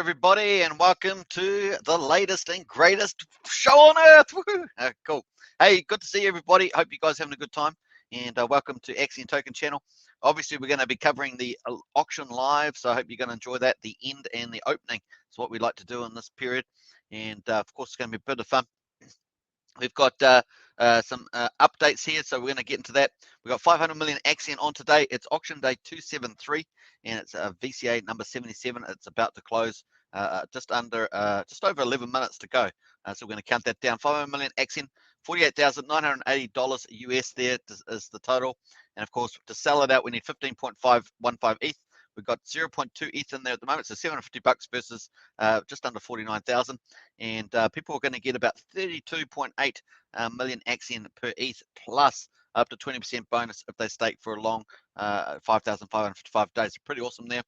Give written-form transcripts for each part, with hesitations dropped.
everybody, and welcome to the latest and greatest show on earth. Cool. Hey, good to see everybody. Hope you guys are having a good time, and welcome to Axion Token channel. Obviously, we're going to be covering the auction live, so I hope you're going to enjoy that. The end and the opening is what we like to do in this period, and of course, it's going to be a bit of fun. We've got some updates here, so we're going to get into that. We've got 500 million AXN on today. It's auction day 273, and it's VCA number 77. It's about to close just over 11 minutes to go. So we're going to count that down. 500 million AXN, $48,980 US there is the total. And of course, to sell it out, we need 15.515 ETH. We've got 0.2 ETH in there at the moment, so $750 versus just under 49,000. And people are going to get about 32.8 million AXN per ETH plus up to 20% bonus if they stake for a long 5,555 days. Pretty awesome there.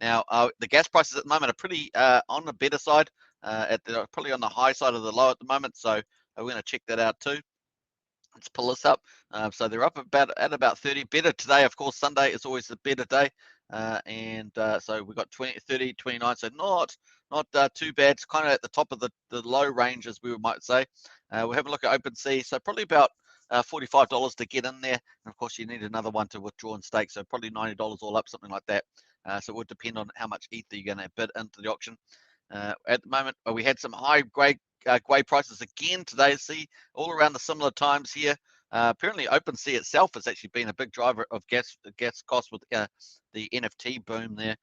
Now, the gas prices at the moment are pretty on the better side, probably on the high side of the low at the moment. So we're going to check that out too. Let's pull this up. So they're up at about 30. Better today, of course. Sunday is always a better day. So we've got 20, 30, 29. So not too bad. It's kind of at the top of the low range, as we might say. We'll have a look at OpenSea. So probably about $45 to get in there. And of course, you need another one to withdraw and stake. So probably $90 all up, something like that. So it would depend on how much ETH you're going to bid into the auction. At the moment, we had some high grade prices again today. See, all around the similar times here. Apparently, OpenSea itself has actually been a big driver of gas costs with the NFT boom there.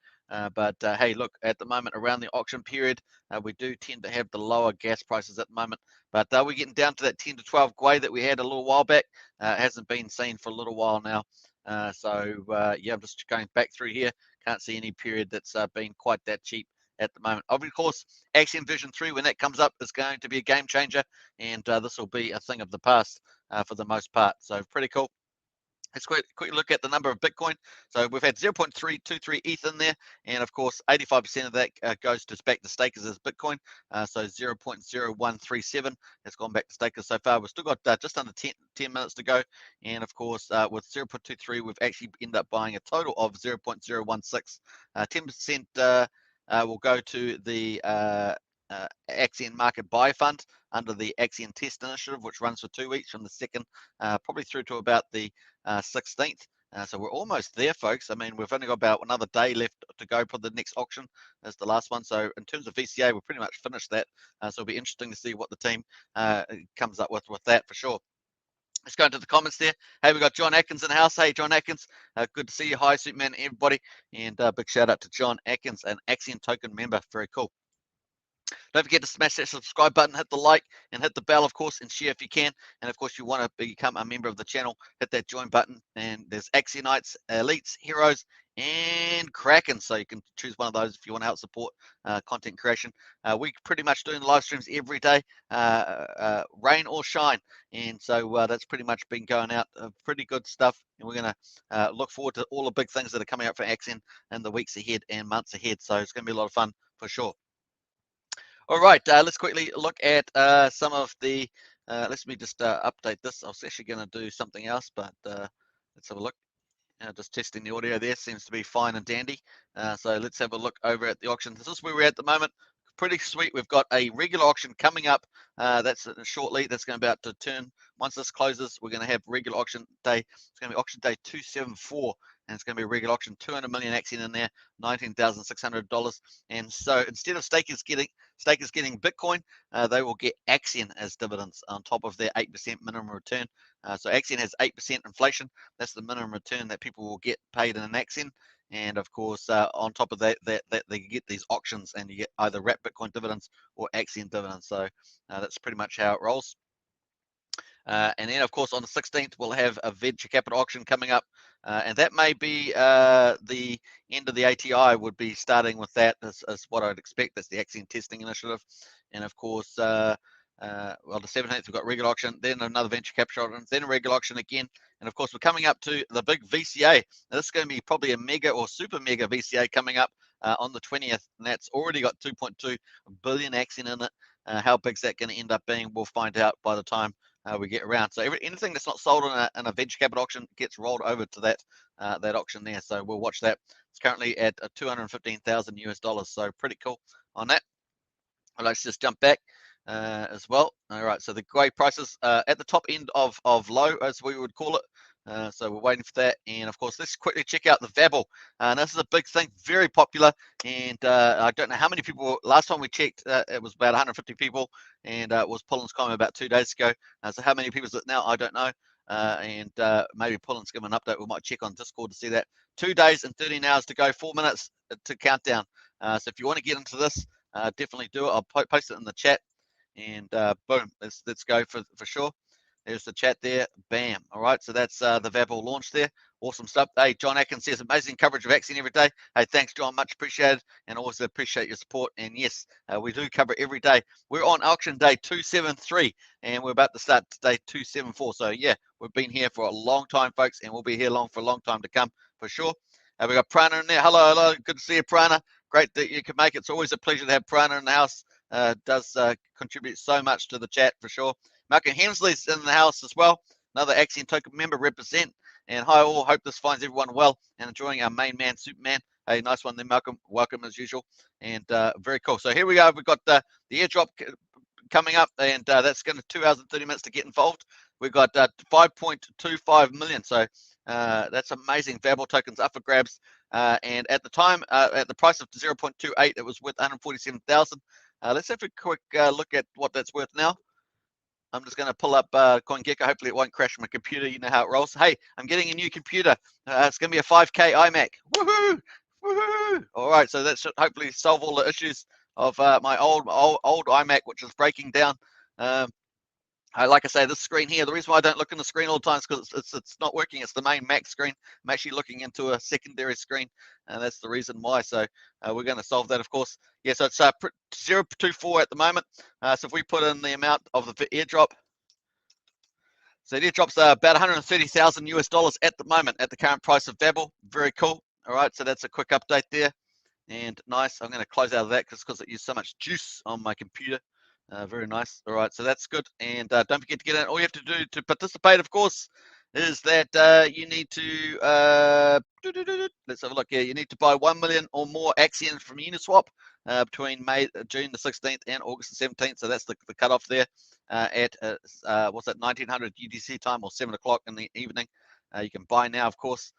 But hey, look, at the moment around the auction period, we do tend to have the lower gas prices at the moment. But we're getting down to that 10 to 12 gwei that we had a little while back. It hasn't been seen for a little while now. Yeah, I'm just going back through here. Can't see any period that's been quite that cheap at the moment. Of course, Axion version 3, when that comes up, is going to be a game changer, and this will be a thing of the past for the most part. So pretty cool. Let's quick look at the number of Bitcoin. So we've had 0.323 ETH in there, and of course 85% of that goes back to stakers as Bitcoin. So 0.0137 has gone back to stakers so far. We've still got just under 10 minutes to go, and of course with 0.23 we've actually ended up buying a total of 0.016. 10% will go to the Axion Market Buy Fund under the Axion Test Initiative, which runs for 2 weeks from the 2nd probably through to about the 16th. So we're almost there, folks. I mean, we've only got about another day left to go for the next auction as the last one. So in terms of VCA, we're pretty much finished that. So it'll be interesting to see what the team comes up with that for sure. Let's go into the comments there. Hey, we got John Atkins in the house. Hey, John Atkins, good to see you. Hi, Superman, everybody. And big shout out to John Atkins, an Axion token member. Very cool. Don't forget to smash that subscribe button, hit the like, and hit the bell, of course, and share if you can. And of course, you want to become a member of the channel, hit that join button. And there's Axionites, Elites, Heroes, and Kraken. So you can choose one of those if you want to help support content creation. We're pretty much doing live streams every day, rain or shine. And so that's pretty much been going out. Pretty good stuff. And we're going to look forward to all the big things that are coming up for Axion in the weeks ahead and months ahead. So it's going to be a lot of fun for sure. All right, let's quickly look at some of the, let me just update this. I was actually going to do something else, but let's have a look. Just testing the audio there, seems to be fine and dandy. So let's have a look over at the auction. This is where we're at the moment. Pretty sweet. We've got a regular auction coming up. That's shortly. That's going to be about to turn. Once this closes, we're going to have regular auction day. It's going to be auction day 274, and it's going to be a regular auction. 200 million AXN in there, $19,600. And so instead of stakers getting Bitcoin, they will get Axion as dividends on top of their 8% minimum return. So Axion has 8% inflation. That's the minimum return that people will get paid in an Axion. And of course, on top of that, they get these auctions, and you get either wrapped Bitcoin dividends or Axion dividends. So that's pretty much how it rolls. And then, of course, on the 16th, we'll have a venture capital auction coming up. And that may be the end of the ATI would be starting with that, is what I'd expect. That's the Axion Testing Initiative. And of course, well, the 17th, we've got regular auction, then another venture capital auction, then a regular auction again. And of course, we're coming up to the big VCA. Now, this is going to be probably a mega or super mega VCA coming up on the 20th. And that's already got 2.2 billion AXN in it. How big's that going to end up being? We'll find out by the time we get around. So anything that's not sold in a venture capital auction gets rolled over to that auction there. So we'll watch that. It's currently at $215,000 US. So pretty cool. on that. Let's just jump back as well. All right, so the grey prices at the top end of low, as we would call it. So we're waiting for that. And of course, let's quickly check out the VABL. This is a big thing, very popular. And I don't know how many people, last time we checked, it was about 150 people. And it was Pullen's comment about 2 days ago. So how many people is it now? I don't know. Maybe Pullen's give an update. We might check on Discord to see that. 2 days and 13 hours to go, 4 minutes to countdown. So if you want to get into this, definitely do it. I'll post it in the chat. And boom, let's go for sure. There's the chat there. Bam. All right, so that's the VABL launch there. Awesome stuff. Hey, John Atkins says amazing coverage of Axion every day. Hey, thanks, John. Much appreciated, and always appreciate your support. And yes, we do cover every day. We're on auction day 273, and we're about to start day 274. So yeah, we've been here for a long time, folks, and we'll be here for a long time to come for sure. We got Prana in there. Hello, hello. Good to see you, Prana. Great that you can make it. It's always a pleasure to have Prana in the house. Does contribute so much to the chat for sure. Malcolm Hemsley's in the house as well. Another Axion token member, represent. And hi all. Hope this finds everyone well and enjoying our main man, Superman. Hey, nice one there, Malcolm. Welcome as usual. And very cool. So here we go. We've got the airdrop coming up, and that's going to 2 hours and 30 minutes to get involved. We've got 5.25 million. So that's amazing. VABL tokens up for grabs. And at the time, at the price of 0.28, it was worth 147,000. Let's have a quick look at what that's worth now. I'm just going to pull up CoinGecko. Hopefully it won't crash my computer. You know how it rolls. Hey, I'm getting a new computer. It's going to be a 5K iMac. Woohoo! Woohoo! All right, so that should hopefully solve all the issues of my old iMac, which is breaking down. Like I say, this screen here, the reason why I don't look in the screen all the time is because it's not working. It's the main Mac screen. I'm actually looking into a secondary screen, and that's the reason why. So we're going to solve that, of course. Yeah, so it's 0.24 at the moment. So if we put in the amount of the airdrop, so the airdrop's about 130,000 US dollars at the moment at the current price of VABL. Very cool. All right, so that's a quick update there, and nice. I'm going to close out of that because it used so much juice on my computer. Very nice. All right, so that's good. And don't forget to get in. All you have to do to participate, of course, is that you need to, let's have a look here. You need to buy 1 million or more Axion from Uniswap between June the 16th and August the 17th. So that's the cutoff there at, what's that, 1900 UTC time or 7 o'clock in the evening. You can buy now, of course.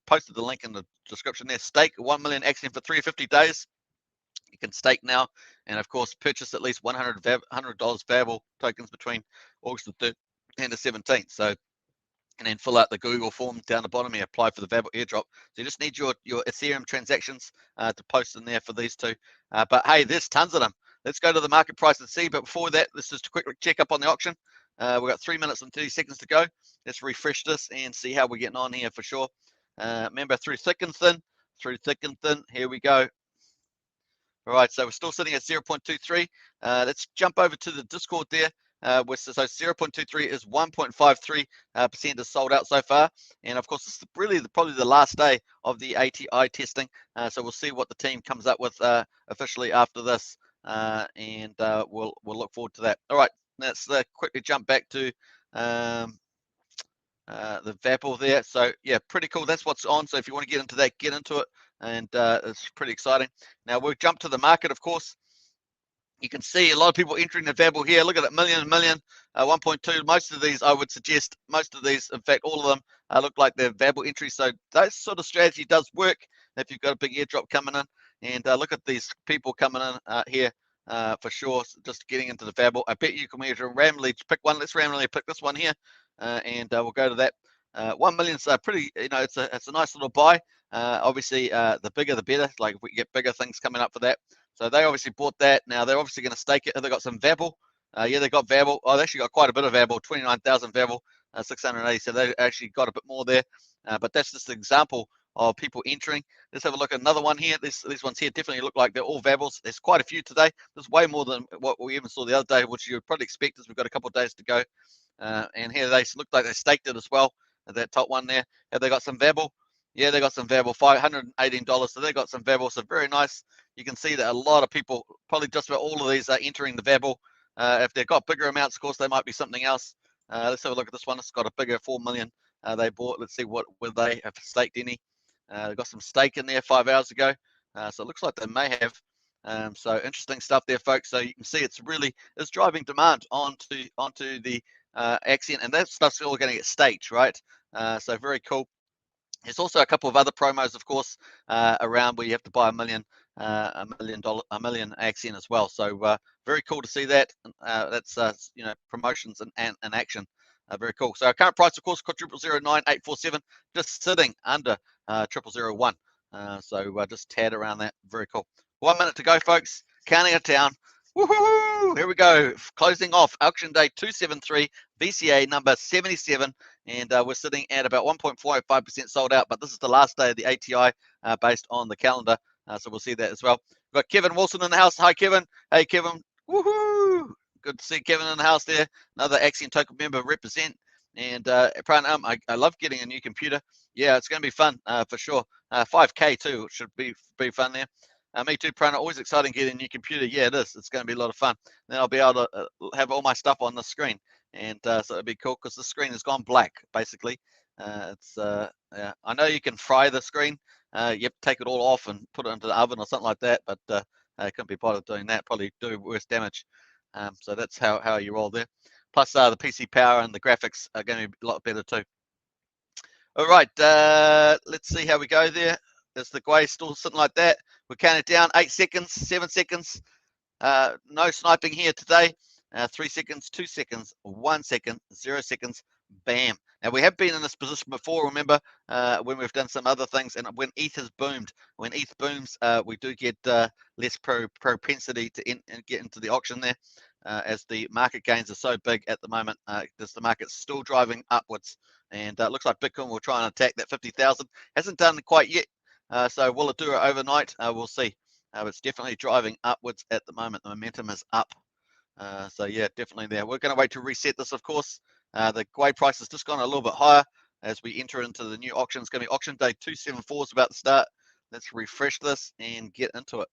Posted the link in the description there. Stake 1 million Axion for 350 days. You can stake now, and of course, purchase at least $100 VABL tokens between August the 3rd and the 17th. So, and then fill out the Google form down the bottom here, apply for the VABL airdrop. So you just need your Ethereum transactions to post in there for these two. But hey, there's tons of them. Let's go to the market price and see. But before that, let's just quickly check up on the auction. We've got 3 minutes and 30 seconds to go. Let's refresh this and see how we're getting on here for sure. Remember, through thick and thin, here we go. All right, so we're still sitting at 0.23. Let's jump over to the Discord there. So 0.23 is 1.53% is sold out so far. And of course, this is really probably the last day of the ATI testing. So we'll see what the team comes up with officially after this. And we'll look forward to that. All right, let's quickly jump back to the VABL there. So yeah, pretty cool. That's what's on. So if you want to get into that, get into it. And it's pretty exciting. Now we'll jump to the market, of course. You can see a lot of people entering the VABL here. Look at that, million, 1.2. Most of these, I would suggest, in fact, all of them look like they're VABL entries. So that sort of strategy does work if you've got a big airdrop coming in. And look at these people coming in here for sure, just getting into the VABL. I bet you can randomly pick one. Let's randomly pick this one here, and we'll go to that. 1 million's pretty, it's a nice little buy. Obviously, the bigger the better. Like if we get bigger things coming up for that. So they obviously bought that. Now they're obviously going to stake it. Have they got some VABL? Yeah, they got VABL. Oh, they actually got quite a bit of VABL, 29,000 VABL, 680. So they actually got a bit more there. But that's just an example of people entering. Let's have a look at another one here. These ones here definitely look like they're all VABLs. There's quite a few today. There's way more than what we even saw the other day, which you would probably expect as we've got a couple of days to go. And here they look like they staked it as well. That top one there. Have they got some VABL? Yeah, they got some VABL, $518. So they got some VABL. So very nice. You can see that a lot of people, probably just about all of these, are entering the VABL. If they've got bigger amounts, of course, they might be something else. Let's have a look at this one. It's got a bigger 4 million they bought. Let's see whether they have staked any. They've got some stake in there 5 hours ago. So it looks like they may have. So interesting stuff there, folks. So you can see it's driving demand onto the Axion, and that stuff's all going to get staked, right? So very cool. There's also a couple of other promos, of course, around where you have to buy $1 million Axion as well. So very cool to see that. That's promotions and action. Very cool. So our current price, of course, 0.009847, just sitting under 0.001. So just tad around that. Very cool. 1 minute to go, folks. Counting it down. Woohoo! Here we go. Closing off auction day 273, VCA number 77, and we're sitting at about 1.45% sold out. But this is the last day of the ATI based on the calendar, so we'll see that as well. We've got Kevin Wilson in the house. Hi, Kevin. Hey, Kevin. Woohoo! Good to see Kevin in the house there. Another Axion token member represent. And Pranam, I love getting a new computer. Yeah, it's going to be fun for sure. 5K too, should be fun there. Me too, Prana. Always exciting getting a new computer. Yeah, it is. It's going to be a lot of fun. Then I'll be able to have all my stuff on the screen, and so it'll be cool because the screen has gone black. Basically, yeah. I know you can fry the screen. You have to take it all off and put it into the oven or something like that, but I couldn't be bothered doing that. Probably do worse damage. So that's how you roll there. Plus, the PC power and the graphics are going to be a lot better too. All right, let's see how we go there. Is the Gwei still sitting like that? We're counting down 8 seconds, 7 seconds. No sniping here today. 3 seconds, 2 seconds, 1 second, 0 seconds, bam. Now we have been in this position before, remember, when we've done some other things, and when ETH has boomed. When ETH booms, we do get less propensity to get into the auction there, as the market gains are so big at the moment. The market's still driving upwards, and it looks like Bitcoin will try and attack that 50,000. Hasn't done it quite yet. So will it do it overnight? We'll see. It's definitely driving upwards at the moment. The momentum is up. So yeah, definitely there. We're going to wait to reset this, of course. The Gwei price has just gone a little bit higher as we enter into the new auction. It's going to be auction day 274 is about to start. Let's refresh this and get into it.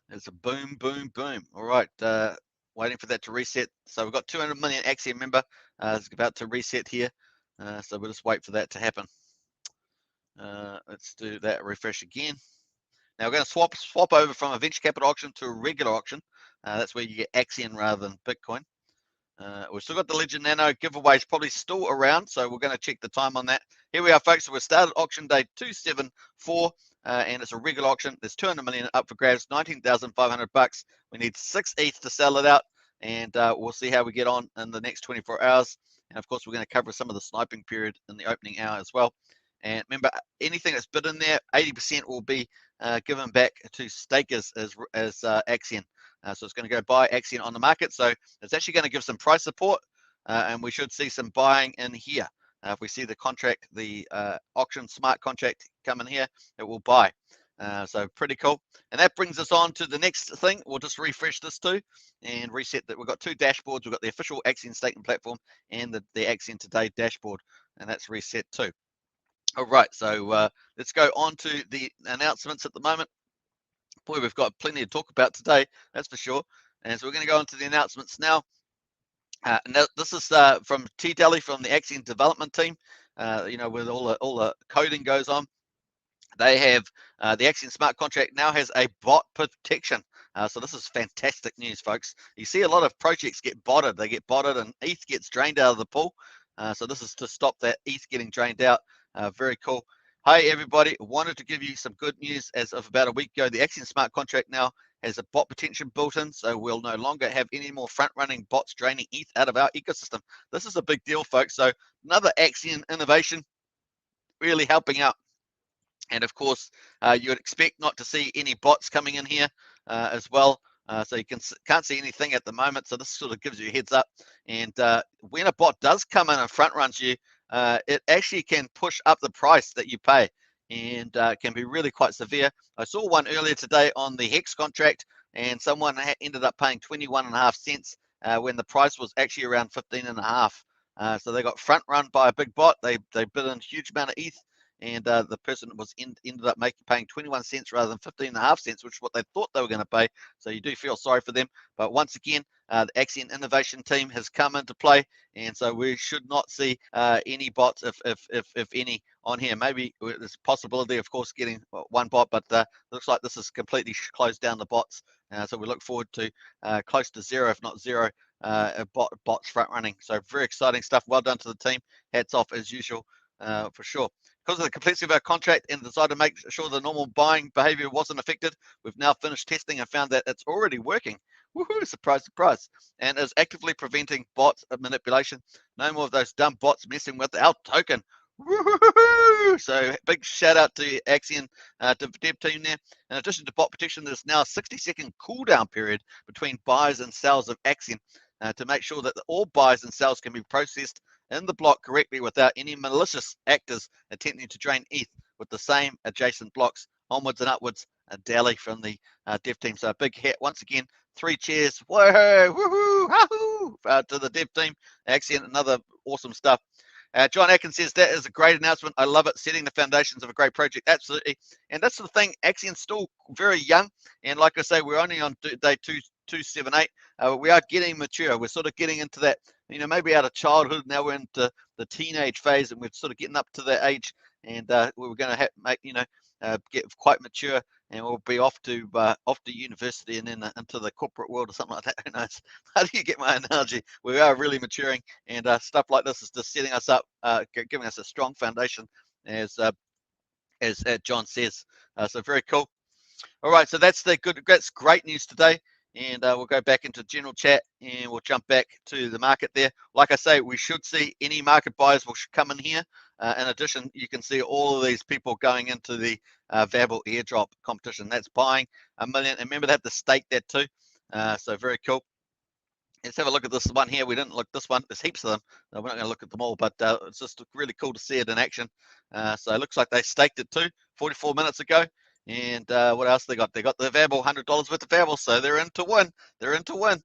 There's a boom, boom, boom. All right, waiting for that to reset. So we've got 200 million Axion, member. It's about to reset here. So we'll just wait for that to happen. Let's do that, refresh again. Now we're going to swap over from a venture capital auction to a regular auction. That's where you get Axion rather than Bitcoin. We've still got the Legend Nano giveaways probably still around, so we're going to check the time on that. Here we are, folks. So we started auction day 274, and it's a regular auction. There's 200 million up for grabs, 19,500 bucks. We need 6 ETH to sell it out, and we'll see how we get on in the next 24 hours. And of course, we're going to cover some of the sniping period in the opening hour as well. And remember, anything that's bid in there, 80% will be given back to stakers as Axion. So it's going to go buy Axion on the market. So it's actually going to give some price support, and we should see some buying in here. If we see the contract, the auction smart contract come in here, it will buy. So pretty cool. And that brings us on to the next thing. We'll just refresh this too and reset that. We've got 2 dashboards. We've got the official Axion staking platform and the Axion Today dashboard, and that's reset too. All right, so let's go on to the announcements at the moment. Boy, we've got plenty to talk about today, that's for sure. And so we're going to go into the announcements now. And this is from T-Delly, from the Axion development team. Where all the coding goes on. They have the Axion smart contract now has a bot protection. So this is fantastic news, folks. You see a lot of projects get botted. They get botted and ETH gets drained out of the pool. So this is to stop that ETH getting drained out. Very cool. Hi, everybody. Wanted to give you some good news. As of about a week ago, the Axion smart contract now has a bot protection built in, so we'll no longer have any more front-running bots draining ETH out of our ecosystem. This is a big deal, folks. So another Axion innovation really helping out. And of course, you would expect not to see any bots coming in here as well. So you can't see anything at the moment. So this sort of gives you a heads up. And when a bot does come in and front runs you, it actually can push up the price that you pay, and can be really quite severe. I saw one earlier today on the Hex contract, and someone ended up paying 21.5 cents when the price was actually around 15.5. So they got front run by a big bot. They bid in a huge amount of ETH, and the person was ended up paying 21 cents rather than 15.5 cents, which is what they thought they were going to pay. So you do feel sorry for them. But once again, the Axion innovation team has come into play, and so we should not see any bots, if any, on here. Maybe there's a possibility, of course, getting one bot, but looks like this has completely closed down the bots. So we look forward to close to zero, if not zero, bots front running. So very exciting stuff. Well done to the team. Hats off as usual, for sure. Because of the complexity of our contract and the desire to make sure the normal buying behavior wasn't affected, we've now finished testing and found that it's already working. Woohoo, surprise, surprise. And is actively preventing bot manipulation. No more of those dumb bots messing with our token. Woohoo! So big shout out to Axion, to the dev team there. In addition to bot protection, there's now a 60-second cooldown period between buys and sells of Axion to make sure that all buys and sells can be processed in the block correctly without any malicious actors attempting to drain ETH with the same adjacent blocks onwards and upwards daily from the dev team. So a big hat once again. 3 cheers, whoa, woohoo, hahoo, to the dev team. Axion, another awesome stuff. John Atkins says, that is a great announcement. I love it. Setting the foundations of a great project. Absolutely. And that's the thing. Axion's still very young. And like I say, we're only on day 278. We are getting mature. We're sort of getting into that, maybe out of childhood. Now we're into the teenage phase, and we're sort of getting up to that age. And we're going to make, get quite mature, and we'll be off to university and then into the corporate world or something like that. Who knows? How do you get my analogy? We are really maturing, and stuff like this is just setting us up, giving us a strong foundation, as John says. So very cool. All right, so that's great news today. And we'll go back into general chat, and we'll jump back to the market there. Like I say, we should see any market buyers will come in here. In addition, you can see all of these people going into the Variable airdrop competition. That's buying 1 million. And remember, they have to stake that too. So very cool. Let's have a look at this one here. We didn't look at this one. There's heaps of them. We're not going to look at them all, but it's just really cool to see it in action. So it looks like they staked it too 44 minutes ago. And what else they got? They got the Variable, $100 worth of Variable, so they're in to win. They're in to win.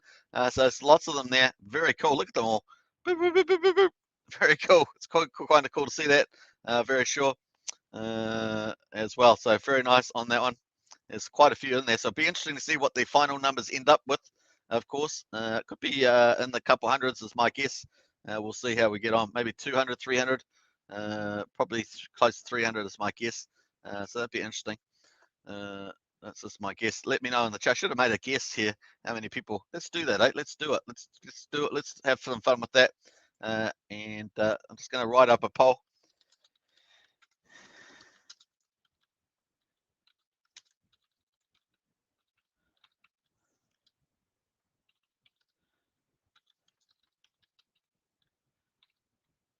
So it's lots of them there. Very cool. Look at them all. Boop, boop, boop, boop, boop. Very cool. It's kind of cool to see that. Very sure as well. So very nice on that one. There's quite a few in there. So it'll be interesting to see what the final numbers end up with. Of course, it could be in the couple hundreds is my guess. We'll see how we get on. Maybe 200, 300, probably close to 300 is my guess. So that'd be interesting. That's just my guess. Let me know in the chat. I should have made a guess here. How many people? Let's do that, eh? Let's do it. Let's do it. Let's have some fun with that. And I'm just going to write up a poll.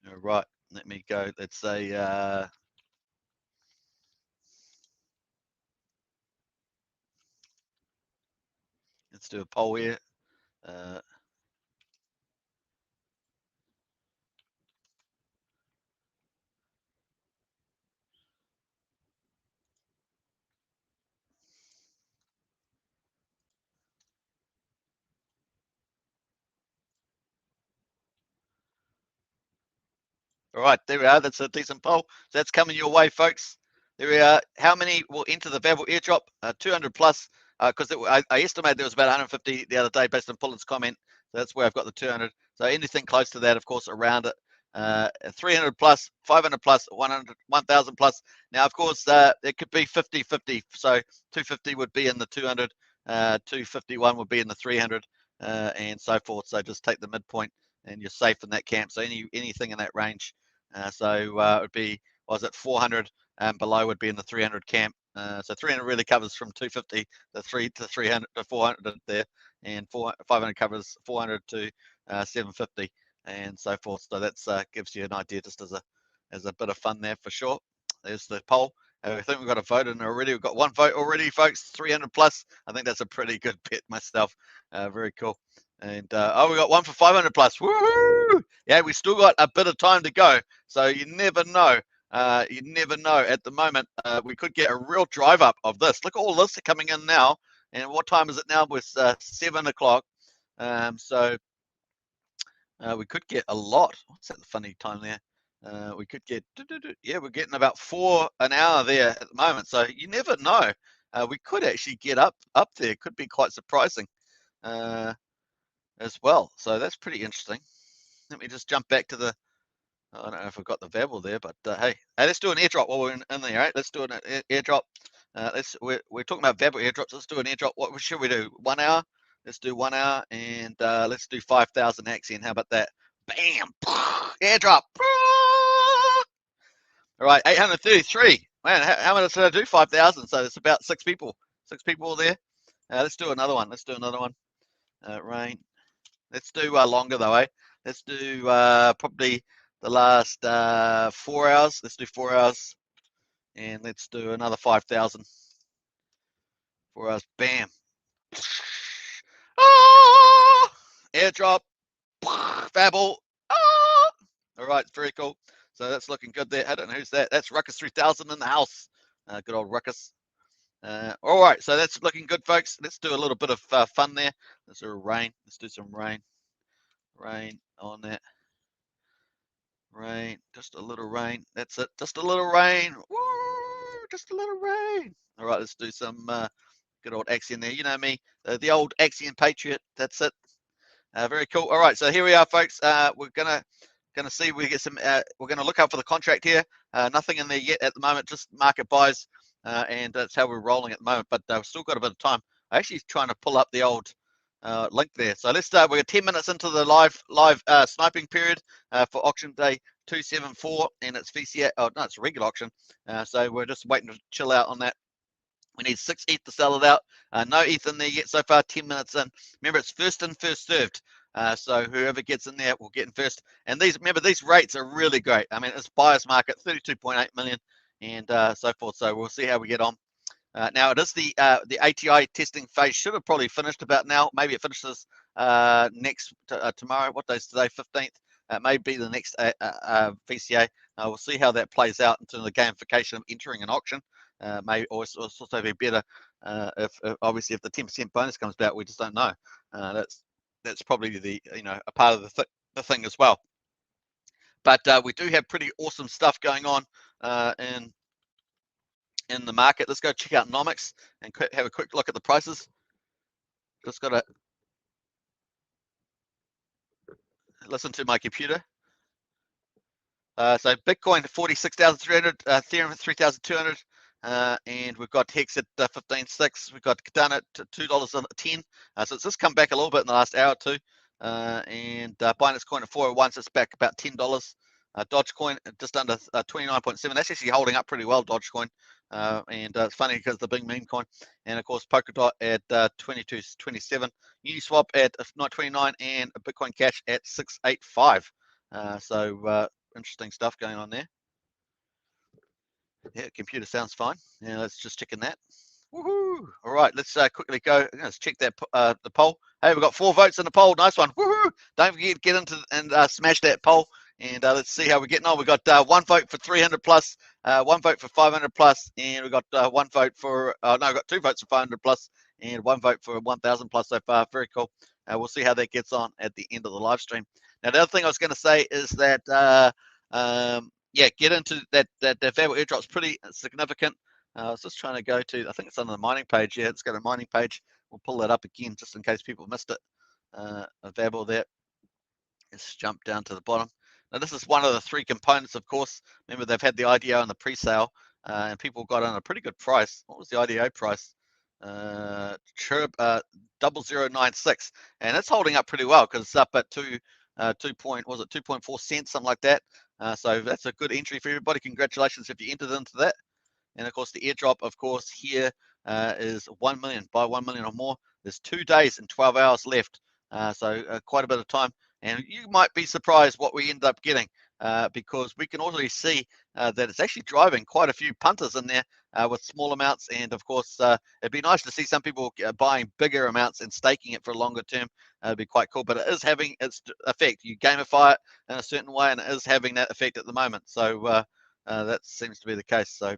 All right. Let me go. Let's say let's do a poll here. All right, there we are. That's a decent poll. So that's coming your way, folks. There we are. How many will enter the Variable airdrop? 200 plus, because I estimated there was about 150 the other day based on Pullen's comment. So that's where I've got the 200. So anything close to that, of course, around it. 300 plus, 500 plus, 100, 1,000 plus. Now, of course, it could be 50-50. So 250 would be in the 200, 251 would be in the 300, and so forth. So just take the midpoint, and you're safe in that camp. So anything in that range. So it would be, was it 400 and below would be in the 300 camp. So 300 really covers from 250 to 300 to 400 there, and 500 covers 400 to 750 and so forth. So that's gives you an idea just as a bit of fun there for sure. There's the poll. I think we've got a vote in already. We've got one vote already, folks. 300 plus. I think that's a pretty good bet myself. Very cool. And oh, we got one for 500 plus. Woohoo! Yeah, we still got a bit of time to go. So you never know. You never know. At the moment, we could get a real drive up of this. Look at all this coming in now. And what time is it now? It's 7 o'clock. So we could get a lot. What's that funny time there? We could get, yeah, we're getting about 4 an hour there at the moment. So you never know. We could actually get up there. Could be quite surprising as well. So that's pretty interesting. Let me just jump back to the, I don't know if I've got the Babel there, but hey, let's do an airdrop while we're in there, right? Let's do an airdrop. We're talking about Babel airdrops. Let's do an airdrop. What should we do? 1 hour? Let's do 1 hour, and let's do 5,000 AXN. How about that? Bam! Airdrop. All right, 833. Man, how many did I do? 5,000. So it's about 6 people. 6 people there. Let's do another one. Let's do another one. Rain. Let's do longer though, eh? Let's do probably the last 4 hours. Let's do 4 hours, and let's do another 5,000. 4 hours. Bam. Ah! Airdrop. Babble. Ah! All right, very cool. So that's looking good there. I don't know who's that. That's Ruckus 3000 in the house. Good old Ruckus. All right, so that's looking good, folks. Let's do a little bit of fun there. Let's do rain. Let's do some rain. Rain on that. Rain. Just a little rain. That's it. Just a little rain. Woo! Just a little rain. All right, let's do some good old Axion there. You know me, the old Axion Patriot. That's it. Very cool. All right, so here we are, folks. We're gonna see we get some. We're gonna look out for the contract here. Nothing in there yet at the moment. Just market buys, and that's how we're rolling at the moment. But we've still got a bit of time. I'm actually trying to pull up the old link there. So let's start. We're 10 minutes into the live sniping period for auction day 274, and it's VCA. Oh no, it's a regular auction. So we're just waiting to chill out on that. We need 6 ETH to sell it out. No ETH in there yet so far, 10 minutes in. Remember, it's first in, first served. So whoever gets in there will get in first. And remember, these rates are really great. I mean, it's buyer's market, 32.8 million and so forth. So we'll see how we get on. Now, it is the ATI testing phase. Should have probably finished about now. Maybe it finishes tomorrow. What day is today? 15th. It may be the next VCA. We'll see how that plays out in terms of the gamification of entering an auction. May also be better if obviously if the 10% bonus comes back. We just don't know. That's probably the a part of the thing as well. But we do have pretty awesome stuff going on in the market. Let's go check out Nomics and have a quick look at the prices. Just got to listen to my computer. So Bitcoin 46,300, Ethereum 3,200, and we've got Hex at 15.6. We've got Cardano at $2.10. So it's just come back a little bit in the last hour or two. And Binance Coin at 401, so it's back about $10. Dogecoin just under 29.7. That's actually holding up pretty well, Dogecoin. And it's funny because the big meme coin. And of course, Polkadot at 22.27. Uniswap at 9.29 and Bitcoin Cash at 6.85. So interesting stuff going on there. Yeah, computer sounds fine. Yeah, let's just check in that. Woohoo! All right, let's quickly go. Let's check that the poll. Hey, we've got 4 votes in the poll. Nice one. Woohoo! Don't forget, get into and smash that poll. And let's see how we're getting on. We've got 1 vote for 300 plus, 1 vote for 500 plus, and we've got 1 vote for, no, we've got 2 votes for 500 plus, and 1 vote for 1,000 plus so far. Very cool. We'll see how that gets on at the end of the live stream. Now, the other thing I was going to say is that, yeah, get into that Fable airdrop's pretty significant. I was just trying to go to, I think it's on the mining page. Yeah, it's got a mining page. We'll pull that up again just in case people missed it. Available there. Let's jump down to the bottom. Now, this is one of the 3 components, of course. Remember, they've had the IDO and the pre-sale, and people got on a pretty good price. What was the IDO price? 0096, and it's holding up pretty well because it's up at 2.4 cents, something like that. So that's a good entry for everybody. Congratulations if you entered into that. And of course, the airdrop, of course, here is 1 million. Buy 1 million or more. There's 2 days and 12 hours left, so quite a bit of time. And you might be surprised what we end up getting because we can already see that it's actually driving quite a few punters in there with small amounts. And of course, it'd be nice to see some people buying bigger amounts and staking it for a longer term. It'd be quite cool, but it is having its effect. You gamify it in a certain way, and it is having that effect at the moment. So that seems to be the case. So,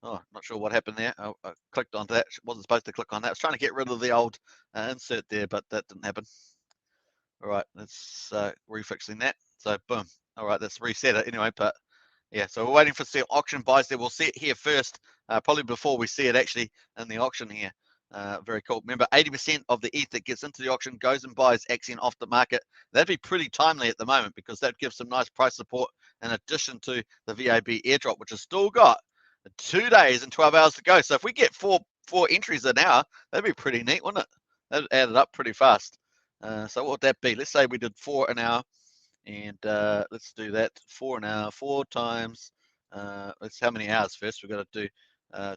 oh, not sure what happened there. I clicked onto that. Wasn't supposed to click on that. I was trying to get rid of the old insert there, but that didn't happen. All right, let's refixing that. So boom. All right, let's reset it anyway. But yeah, so we're waiting for the auction buys there. We'll see it here first, probably before we see it actually in the auction here. Very cool. Remember, 80% of the ETH that gets into the auction goes and buys Axion off the market. That'd be pretty timely at the moment because that gives some nice price support in addition to the VAB airdrop, which has still got 2 days and 12 hours to go. So if we get four entries an hour, that'd be pretty neat, wouldn't it? That'd add it up pretty fast. So what would that be? Let's say we did 4 an hour, and let's do that. 4 an hour, 4 times. Let's how many hours first? We've got to do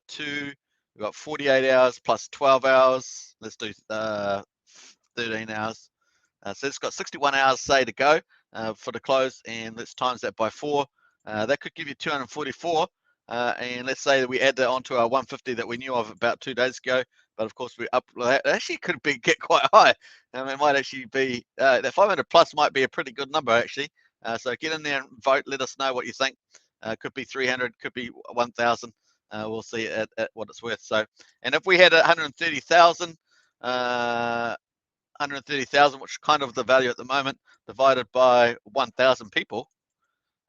2. We've got 48 hours plus 12 hours. Let's do 13 hours. So it's got 61 hours, say, to go for the close, and let's times that by 4. That could give you 244. And let's say that we add that onto our 150 that we knew of about 2 days ago. But of course, we up that actually could be get quite high. It might actually be that 500 plus might be a pretty good number actually. So get in there and vote. Let us know what you think. Could be 300, could be 1,000. We'll see at what it's worth. So, and if we had 130,000, 130,000, which is kind of the value at the moment, divided by 1,000 people,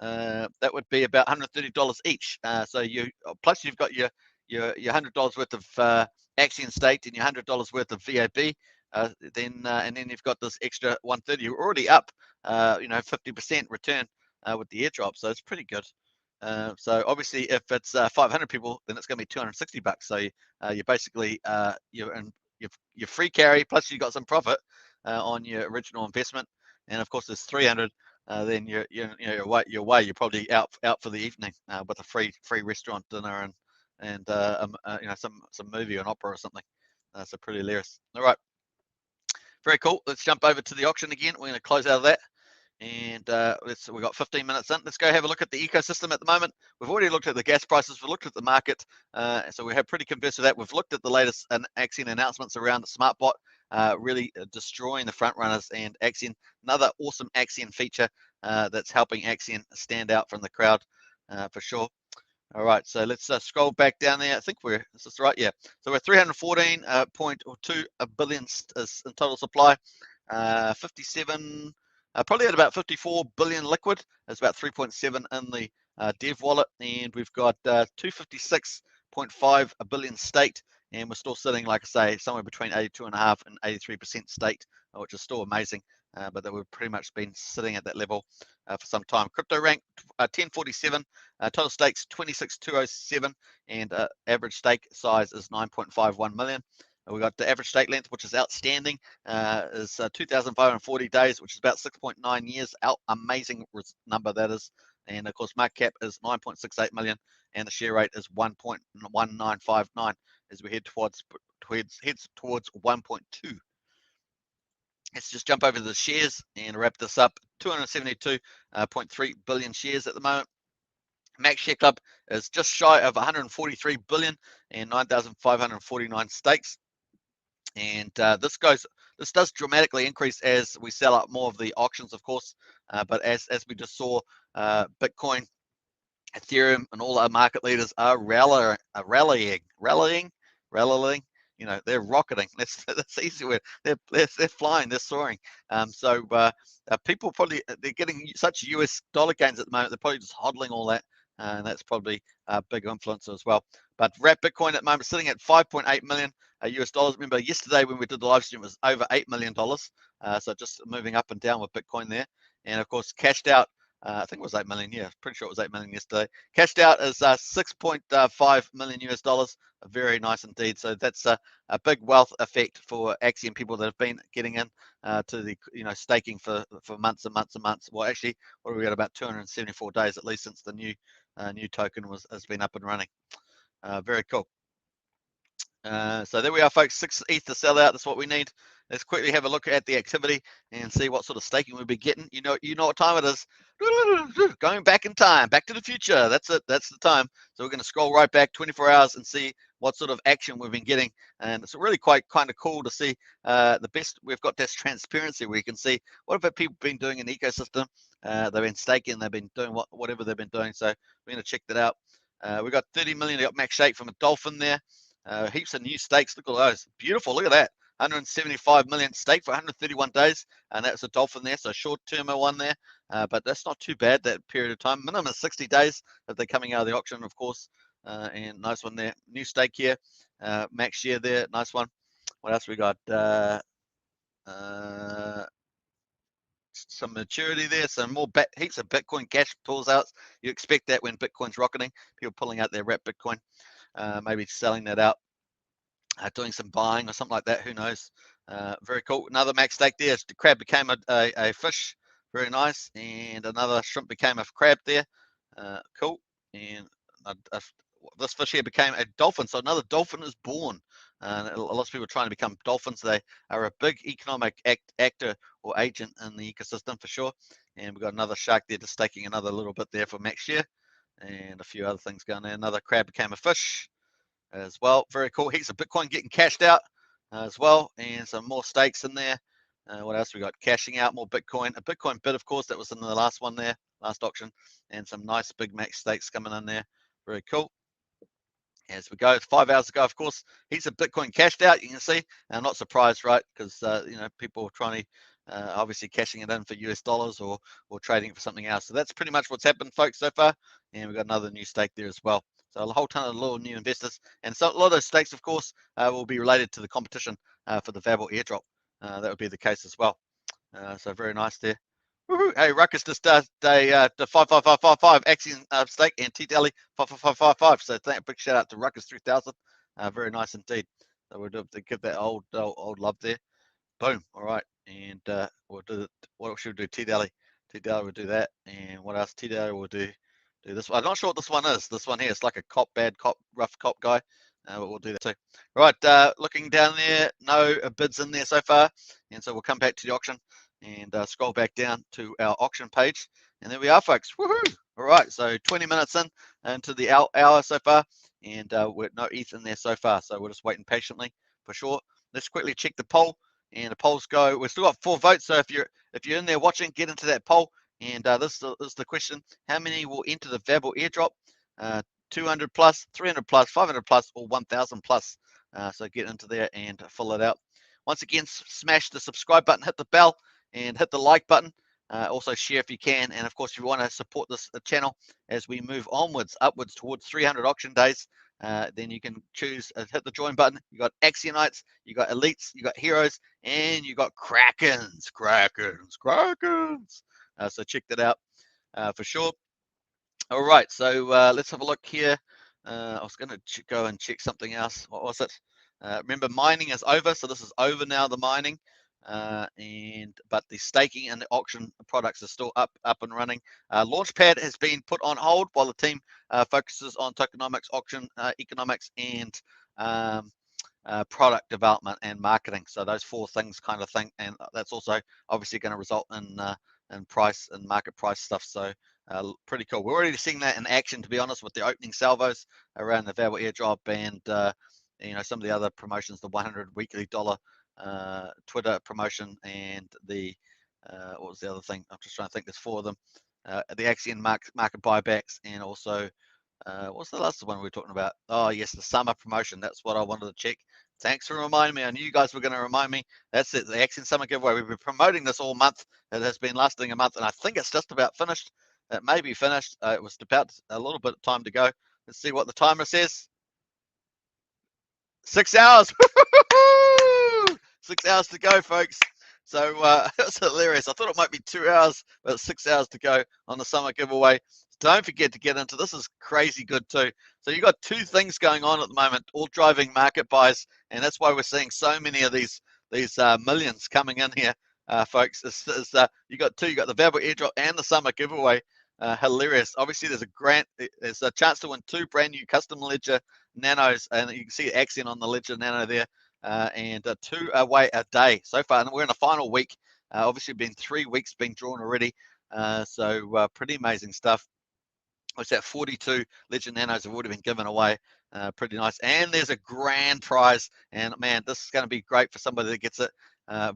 that would be about $130 each. So you plus you've got your $100 worth of Axion staked and your $100 worth of VAB. And then you've got this extra 130. You're already up, 50% return with the airdrop. So it's pretty good. So obviously, if it's 500 people, then it's going to be $260. So you basically you're free carry plus you got some profit on your original investment. And of course, there's 300. Then you're probably out for the evening with a free restaurant dinner and some movie or an opera or something. So pretty hilarious. All right, very cool. Let's jump over to the auction again. We're going to close out of that. And we've got 15 minutes in. Let's go have a look at the ecosystem at the moment. We've already looked at the gas prices. We've looked at the market. So we have pretty conversed with that. We've looked at the latest Axion announcements around the smart bot, really destroying the front runners and Axion. Another awesome Axion feature that's helping Axion stand out from the crowd for sure. All right, so let's scroll back down there. I think is this right? Yeah. So we're 314.2 billion in total supply. 57. Probably at about 54 billion liquid. There's about 3.7 in the dev wallet, and we've got 256.5 billion staked, and we're still sitting, like I say, somewhere between 82.5% and 83% staked, which is still amazing. But that we've pretty much been sitting at that level for some time. Crypto rank 1047, total stakes 26,207, and average stake size is 9.51 million. We've got the average stake length, which is outstanding, is 2,540 days, which is about 6.9 years. Amazing number that is. And of course, market cap is 9.68 million, and the share rate is 1.1959 as we head towards 1.2. Let's just jump over to the shares and wrap this up. 272.3 billion shares at the moment. Max Share Club is just shy of 143 billion and 9,549 stakes. And this does dramatically increase as we sell out more of the auctions, of course. But as we just saw, Bitcoin, Ethereum, and all our market leaders are rallying. They're rocketing. That's the easy word. They're flying. They're soaring. So people they're getting such US dollar gains at the moment. They're probably just hodling all that, and that's probably a big influencer as well. But wrap Bitcoin at the moment sitting at 5.8 million US dollars. Remember yesterday when we did the live stream, it was over $8 million. So just moving up and down with Bitcoin there. And of course, cashed out. I think it was 8 million. Yeah, pretty sure it was 8 million yesterday. Cashed out is 6.5 million US dollars. Very nice indeed. So that's a big wealth effect for Axion people that have been getting in to the staking for months and months and months. Well, actually, what have we got? About 274 days at least since the new token has been up and running. Very cool. So there we are, folks. 6 ETH to sell out. That's what we need. Let's quickly have a look at the activity and see what sort of staking we'll be getting. You know what time it is. Going back in time, back to the future. That's it. That's the time. So we're going to scroll right back 24 hours and see what sort of action we've been getting. And it's really quite kind of cool to see the best. We've got this transparency where you can see what have people been doing in the ecosystem. They've been staking. They've been doing whatever they've been doing. So we're going to check that out. We've got 30 million. We got max shake from a dolphin there. Heaps of new stakes. Look at those. Beautiful. Look at that. 175 million stake for 131 days. And that's a dolphin there. So short-term one there. but that's not too bad, that period of time. Minimum is 60 days if they're coming out of the auction, of course. And nice one there. New stake here, max share there, nice one. What else we got? Some maturity there, some more heaps of Bitcoin cash pulls out. You expect that when Bitcoin's rocketing, people pulling out their wrapped Bitcoin, maybe selling that out, doing some buying or something like that. Who knows? Very cool. Another max stake there. The crab became a fish. Very nice. And another shrimp became a crab there. Cool. And this fish here became a dolphin. So another dolphin is born. A lot of people are trying to become dolphins. They are a big economic actor or agent in the ecosystem for sure. And we've got another shark there just staking another little bit there for max share. And a few other things going there. Another crab became a fish as well. Very cool. Heaps of Bitcoin getting cashed out as well, and some more stakes in there. What else we got? Cashing out more Bitcoin. A Bitcoin bid, of course, that was in the last one there, last auction, and some nice big max stakes coming in there. Very cool. As we go, 5 hours ago, of course, heaps of Bitcoin cashed out. You can see, and I'm not surprised, right? Because you know, people are trying to obviously cashing it in for US dollars or trading for something else. So that's pretty much what's happened, folks, so far. And we've got another new stake there as well. So a whole ton of little new investors, and so a lot of those stakes, of course, will be related to the competition for the Vabble airdrop. That would be the case as well. So very nice there. Hey, Ruckus just the 55555 Axion stake, and T-Dally 55555. So big shout out to Ruckus 3000. Very nice indeed. So we'll do to give that old love there. Boom. All right, and we'll do. What should we do? T-Dally will do that, and what else? T-Dally will do this one. I'm not sure what this one is. This one here, it's like a bad cop, rough cop guy. But we'll do that too. All right, looking down there, no bids in there so far, and so we'll come back to the auction and scroll back down to our auction page, and there we are, folks. Woohoo! All right, so 20 minutes into the hour so far, and we're no ETH in there so far, so we're just waiting patiently for sure. Let's quickly check the poll, and the polls go. We've still got 4 votes, so if you're in there watching, get into that poll. And this is the question: how many will enter the Vabble airdrop? 200 plus, 300 plus, 500 plus, or 1,000 plus. So get into there and fill it out. Once again, smash the subscribe button, hit the bell, and hit the like button. Also share if you can, and of course, if you want to support this channel as we move upwards towards 300 auction days, then you can choose, hit the join button. You got Axionites, you got elites, you got heroes, and you got Krakens. So check that out for sure. All right, so let's have a look here. I was going to go and check something else. What was it? Remember, mining is over, so this is over now, the mining. But the staking and the auction products are still up and running. Launchpad has been put on hold while the team focuses on tokenomics, auction economics, and product development and marketing. So those 4 things kind of thing, and that's also obviously going to result in price and market price stuff. So pretty cool. We're already seeing that in action, to be honest, with the opening salvos around the Vabble airdrop and you know, some of the other promotions, the 100 weekly dollar Twitter promotion, and the what was the other thing? I'm just trying to think. There's 4 of them. The Axion market buybacks, and also what's the last one we were talking about? Oh yes, the summer promotion. That's what I wanted to check. Thanks for reminding me. I knew you guys were going to remind me. That's it, the Axion summer giveaway. We've been promoting this all month. It has been lasting a month, and I think it's just about finished. It may be finished. It was about a little bit of time to go. Let's see what the timer says. 6 hours. 6 hours to go, folks. So it's hilarious. I thought it might be 2 hours, but it's 6 hours to go on the summer giveaway. Don't forget to get into this. Is crazy good too. So you got 2 things going on at the moment, all driving market buys, and that's why we're seeing so many of these millions coming in here, folks. You got 2. You got the Vabble airdrop and the summer giveaway. Hilarious. Obviously, there's a chance to win 2 brand new custom ledger nanos, and you can see Axion on the ledger nano there, and 2 away a day so far, and we're in the final week. Obviously been 3 weeks being drawn already, so pretty amazing stuff. What's that? 42 ledger nanos have already been given away. Pretty nice. And there's a grand prize, and man, this is going to be great for somebody that gets it.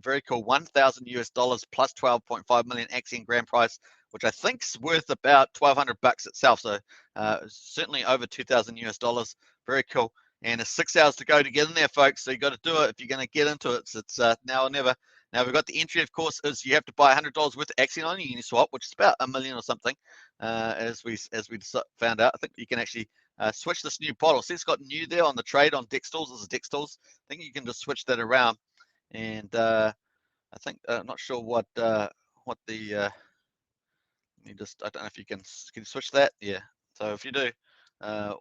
Very cool. $1,000 plus 12.5 million Axion grand prize, which I think is worth about $1,200 itself. So certainly over $2,000. Very cool. And it's 6 hours to go to get in there, folks. So you got to do it if you're going to get into it. So it's now or never. Now we've got the entry, of course, is you have to buy $100 worth of Axion on your Uniswap, which is about $1 million or something, as we found out. I think you can actually switch this new bottle. See, it's got new there on the trade on Dextools. This is Dextools. I think you can just switch that around, and I think I'm not sure what the you just, I don't know if you can switch that. Yeah. So if you do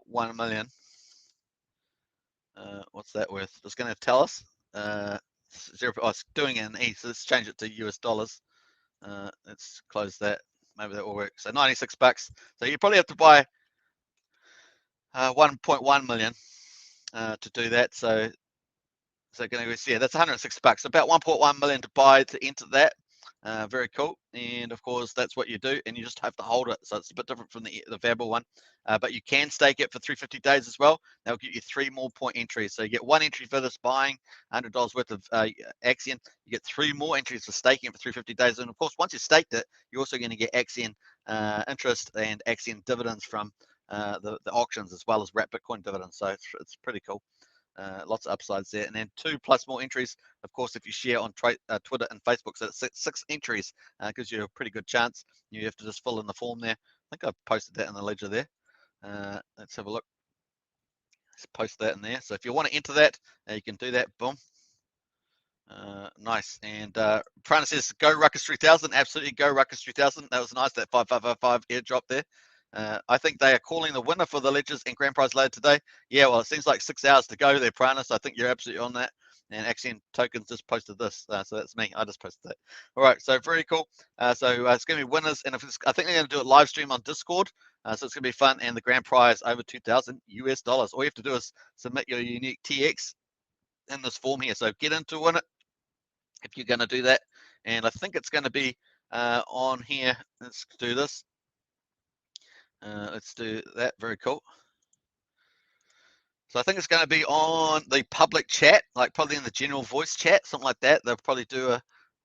1 million, what's that worth? It's going to tell us. It's doing it in ETH, so let's change it to US dollars. Let's close that. Maybe that will work. So 96 bucks. So you probably have to buy 1.1 million to do that. So going to be, yeah, that's 106 bucks. About 1.1 million to buy to enter that. Very cool. And of course, that's what you do, and you just have to hold it. So it's a bit different from the variable one, but you can stake it for 350 days as well. That'll give you 3 more point entries. So you get 1 entry for this buying $100 worth of Axion. You get 3 more entries for staking for 350 days. And of course, once you staked it, you're also going to get Axion interest and Axion dividends from the auctions, as well as wrapped Bitcoin dividends. So it's pretty cool. Lots of upsides there, and then 2+ more entries, of course, if you share on Twitter and Facebook. So it's 6 entries, gives you a pretty good chance. You have to just fill in the form there. I think I've posted that in the ledger there. Let's have a look. Let's post that in there. So if you want to enter that, you can do that. Boom. Nice. And Prana says, go Ruckus 3000. Absolutely, go Ruckus 3000. That was nice, that 5555 airdrop there. I think they are calling the winner for the ledgers and grand prize later today. Yeah, well, it seems like 6 hours to go there, Prana. So I think you're absolutely on that. And Axion Tokens just posted this. So that's me. I just posted that. All right. So very cool. So it's going to be winners. And I think they're going to do it live stream on Discord. So it's going to be fun. And the grand prize over $2,000 US. All you have to do is submit your unique TX in this form here. So get in to win it if you're going to do that. And I think it's going to be on here. Let's do this. Let's do that. Very cool. So I think it's going to be on the public chat, like probably in the general voice chat, something like that. They'll probably do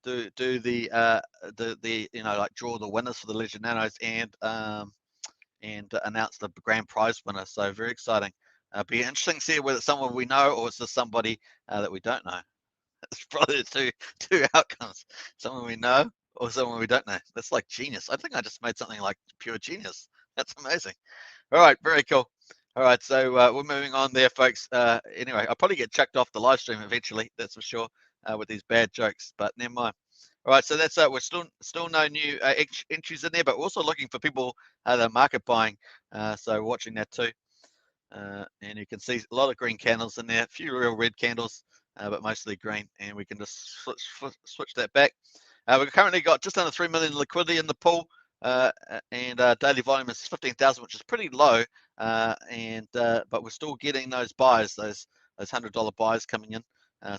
the like draw the winners for the Ledger Nanos and announce the grand prize winner. So very exciting. Be interesting to see whether it's someone we know or it's just somebody that we don't know. It's probably the two outcomes: someone we know or someone we don't know. That's like genius. I think I just made something like pure genius. That's amazing. All right, very cool. All right, so we're moving on there, folks. Anyway, I'll probably get chucked off the live stream eventually, that's for sure, with these bad jokes, but never mind. All right, so that's we're still no new entries in there, but we're also looking for people that are market buying. So watching that too, and you can see a lot of green candles in there, a few real red candles, but mostly green, and we can just switch that back. We've currently got just under 3 million liquidity in the pool. And daily volume is 15,000, which is pretty low, but we're still getting those buys, those $100 buys coming in,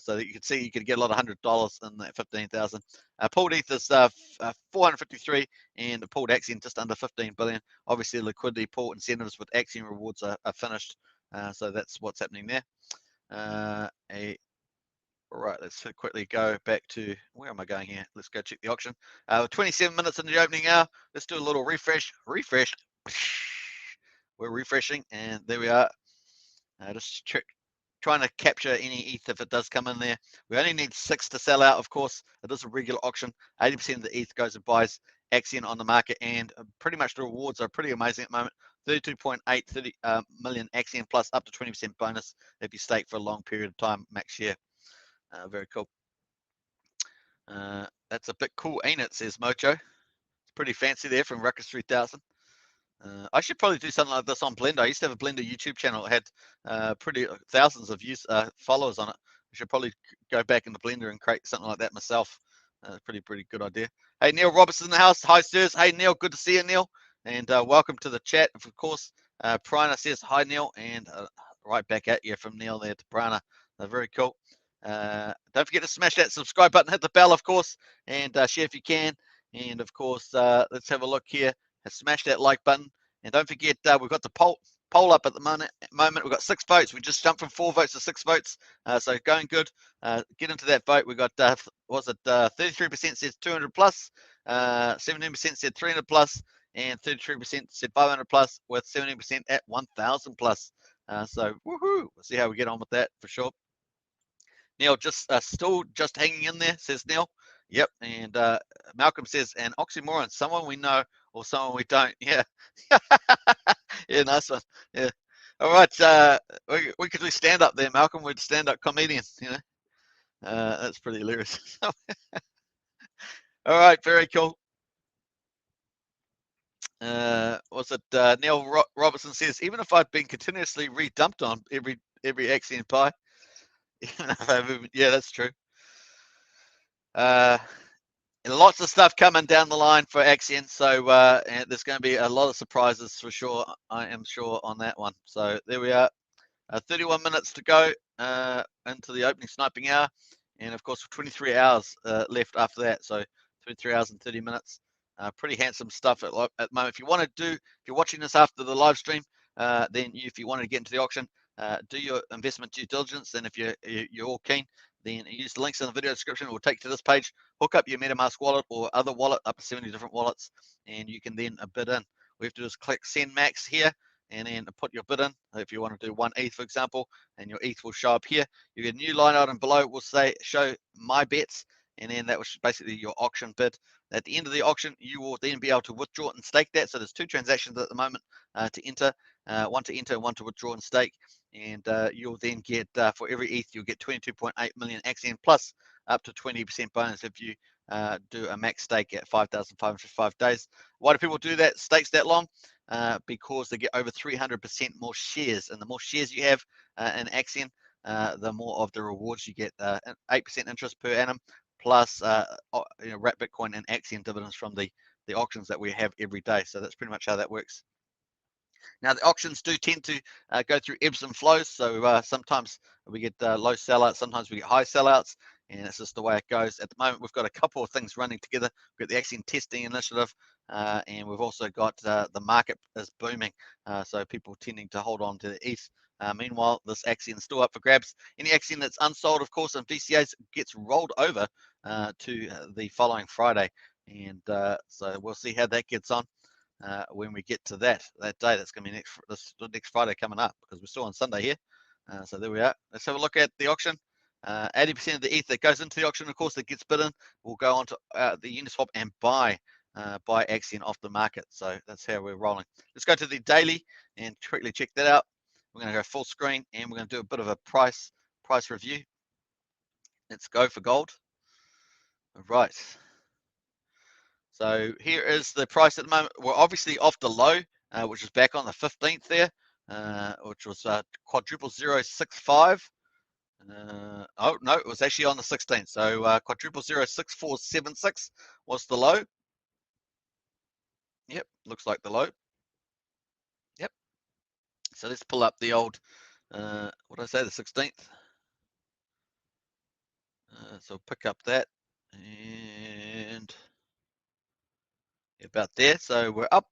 so that you can see you can get a lot of $100 in that 15,000. Pooled ETH is 453, and the pooled Axion just under 15 billion. Obviously, liquidity pool incentives with Axion rewards are finished, so that's what's happening there. All right, let's quickly go back to, where am I going here? Let's go check the auction. 27 minutes in the opening hour. Let's do a little refresh. We're refreshing, and there we are. Just trying to capture any ETH if it does come in there. We only need 6 to sell out, of course. It is a regular auction. 80% of the ETH goes and buys Axion on the market, and pretty much the rewards are pretty amazing at the moment. 32.8 million Axion plus up to 20% bonus if you stake for a long period of time, max share. Very cool. That's a bit cool, ain't it? Says Mocho. It's pretty fancy there from Ruckus 3000. I should probably do something like this on Blender. I used to have a Blender YouTube channel. It had pretty thousands of followers on it. I should probably go back into Blender and create something like that myself. Pretty good idea. Hey, Neil Roberts in the house. Hi, sirs. Hey, Neil. Good to see you, Neil. And welcome to the chat. Of course, Prana says hi, Neil, and right back at you from Neil there to Prana. Very cool. Don't forget to smash that subscribe button, hit the bell, of course, and share if you can. And of course, let's have a look here. Smash that like button, and don't forget we've got the poll up at the moment. We've got 6 votes. We just jumped from 4 votes to 6 votes, so going good. Get into that vote. We got 33% says 200 plus, 17% said 300 plus, and 33% said 500 plus, with 17% at 1,000 plus. So woohoo! We'll see how we get on with that for sure. Neil, still hanging in there, says Neil. Yep, and Malcolm says, an oxymoron, someone we know or someone we don't. Yeah. Yeah, nice one. Yeah. All right, we could do stand up there, Malcolm. We'd stand up comedian, you know. That's pretty hilarious. All right, very cool. Was it Neil Robertson says, even if I'd been continuously redumped on every Axion pie, yeah, that's true. Lots of stuff coming down the line for Axion, so there's going to be a lot of surprises for sure. I am sure on that one. So there we are. 31 minutes to go into the opening sniping hour, and of course 23 hours left after that. So 23 hours and 30 minutes. Pretty handsome stuff at the moment. If you want to do, if you're watching this after the live stream, then if you want to get into the auction, do your investment due diligence. And if you're all keen, then use the links in the video description. It will take you to this page. Hook up your MetaMask wallet or other wallet, up to 70 different wallets, and you can then bid in. All we have to do is click send max here, and then put your bid in. If you want to do 1 ETH, for example, and your ETH will show up here. You get a new line item below. It will say show my bets, and then that was basically your auction bid. At the end of the auction, you will then be able to withdraw and stake that. So there's 2 transactions at the moment to enter, one to enter, one to withdraw and stake. And you'll then get, for every ETH, you'll get 22.8 million AXN plus up to 20% bonus if you do a max stake at 5,505 days. Why do people do that, stakes that long? Because they get over 300% more shares. And the more shares you have in Axion, the more of the rewards you get. 8% interest per annum, plus wrap Bitcoin and Axion dividends from the auctions that we have every day. So that's pretty much how that works. Now, the auctions do tend to go through ebbs and flows. So sometimes we get low sellouts, sometimes we get high sellouts, and it's just the way it goes. At the moment, we've got a couple of things running together. We've got the Axion testing initiative, and we've also got the market is booming. So people tending to hold on to the ETH. Meanwhile, this Axion is still up for grabs. Any Axion that's unsold, of course, on VCAs gets rolled over to the following Friday. And so we'll see how that gets on. When we get to that day. That's going to be next Friday coming up, because we're still on Sunday here. So there we are. Let's have a look at the auction. 80% of the ETH that goes into the auction, of course, that gets bidden, will go onto the Uniswap and buy Axion off the market. So that's how we're rolling. Let's go to the daily and quickly check that out. We're going to go full screen, and we're going to do a bit of a price review. Let's go for gold. All right. So here is the price at the moment. We're obviously off the low, which is back on the 15th there, which was quadruple 065. Oh no, it was actually on the 16th. So quadruple 06476 was the low. Yep, looks like the low. Yep. So let's pull up the old, what did I say, the 16th. So pick up that, and about there. So we're up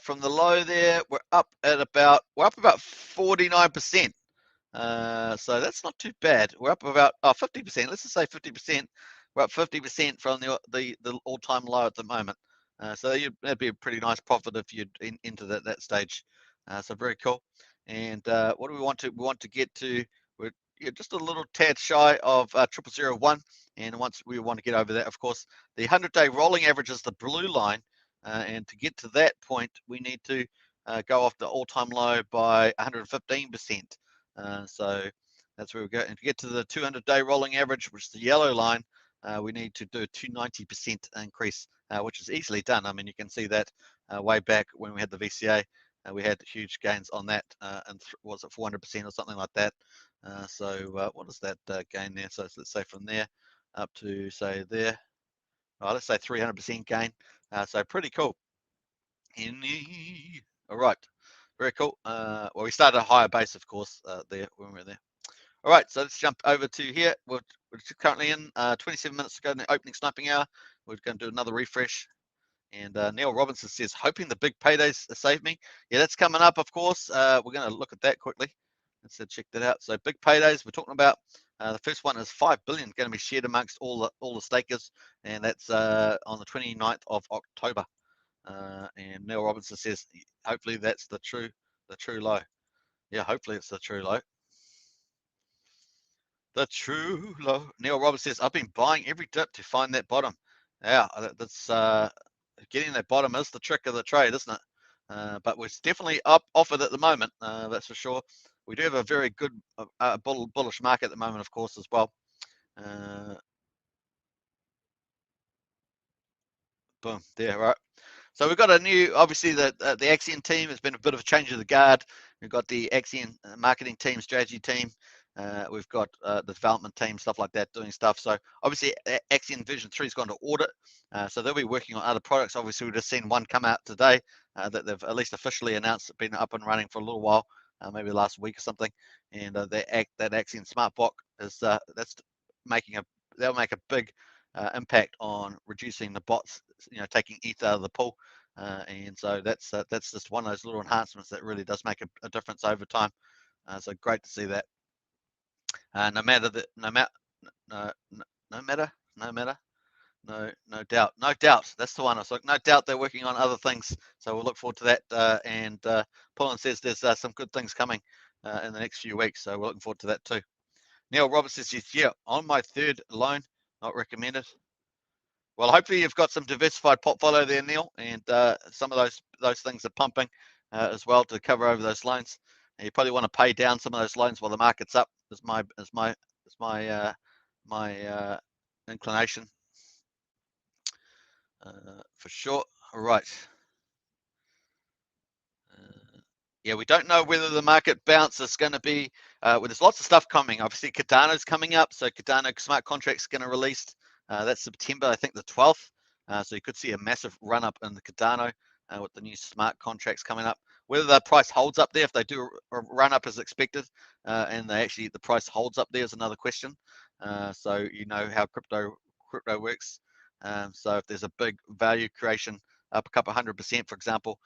from the low there. We're up about 49%. So that's not too bad. We're up about 50%. Let's just say 50%. We're up 50% from the all-time low at the moment. So that'd be a pretty nice profit if you'd into that stage. So very cool. And what do we want to? We want to get to. We're just a little tad shy of 0001. And once we want to get over that, of course, the 100-day rolling average is the blue line. And to get to that point, we need to go off the all-time low by 115%. So that's where we go. And to get to the 200-day rolling average, which is the yellow line, we need to do a 290% increase, which is easily done. I mean, you can see that way back when we had the VCA, we had huge gains on that, and was it 400% or something like that? So what is that gain there? So let's say from there up to say there, let's say 300% gain. So pretty cool. All right, very cool. Well, we started a higher base, of course, there when we were there. All right, so let's jump over to here. We're currently in 27 minutes to go in the opening sniping hour. We're going to do another refresh. And Neil Robinson says, hoping the big paydays save me. Yeah, that's coming up, of course. We're going to look at that quickly. Let's check that out. So big paydays, we're talking about. The first one is 5 billion going to be shared amongst all the stakers, and that's on the 29th of October. And Neil Robinson says, hopefully that's the true low. Yeah, hopefully it's the true low. The true low. Neil Roberts says, I've been buying every dip to find that bottom. Yeah, that's getting that bottom is the trick of the trade, isn't it? But we're definitely up off it at the moment. That's for sure. We do have a very good bullish market at the moment, of course, as well. Boom, there, right. So we've got a new, obviously the Axion team has been a bit of a change of the guard. We've got the Axion marketing team, strategy team. We've got the development team, stuff like that, doing stuff. So obviously Axion Vision 3 has gone to audit. So they'll be working on other products. Obviously we've just seen one come out today that they've at least officially announced, been up and running for a little while, maybe last week or something. And that Axion Smart Block is that's making they'll make a big impact on reducing the bots, taking ETH out of the pool. And so that's just one of those little enhancements that really does make a difference over time. So great to see that. No matter the no doubt, no doubt. That's the one. I was like, no doubt they're working on other things. So we'll look forward to that. And Paulin says there's some good things coming in the next few weeks. So we're looking forward to that too. Neil Roberts says, yeah, on my third loan, not recommended. Well, hopefully you've got some diversified portfolio there, Neil, and some of those things are pumping as well to cover over those loans. And you probably want to pay down some of those loans while the market's up. Is my inclination for sure. All right. Yeah, we don't know whether the market bounce is going to be. Well, there's lots of stuff coming. Obviously, Cardano's coming up, so Cardano smart contracts going to release. That's September, I think, the 12th. So you could see a massive run up in the Cardano with the new smart contracts coming up. Whether the price holds up there, if they do run up as expected, and the price holds up there is another question. So you know how crypto works. So if there's a big value creation up a couple 100%, for example,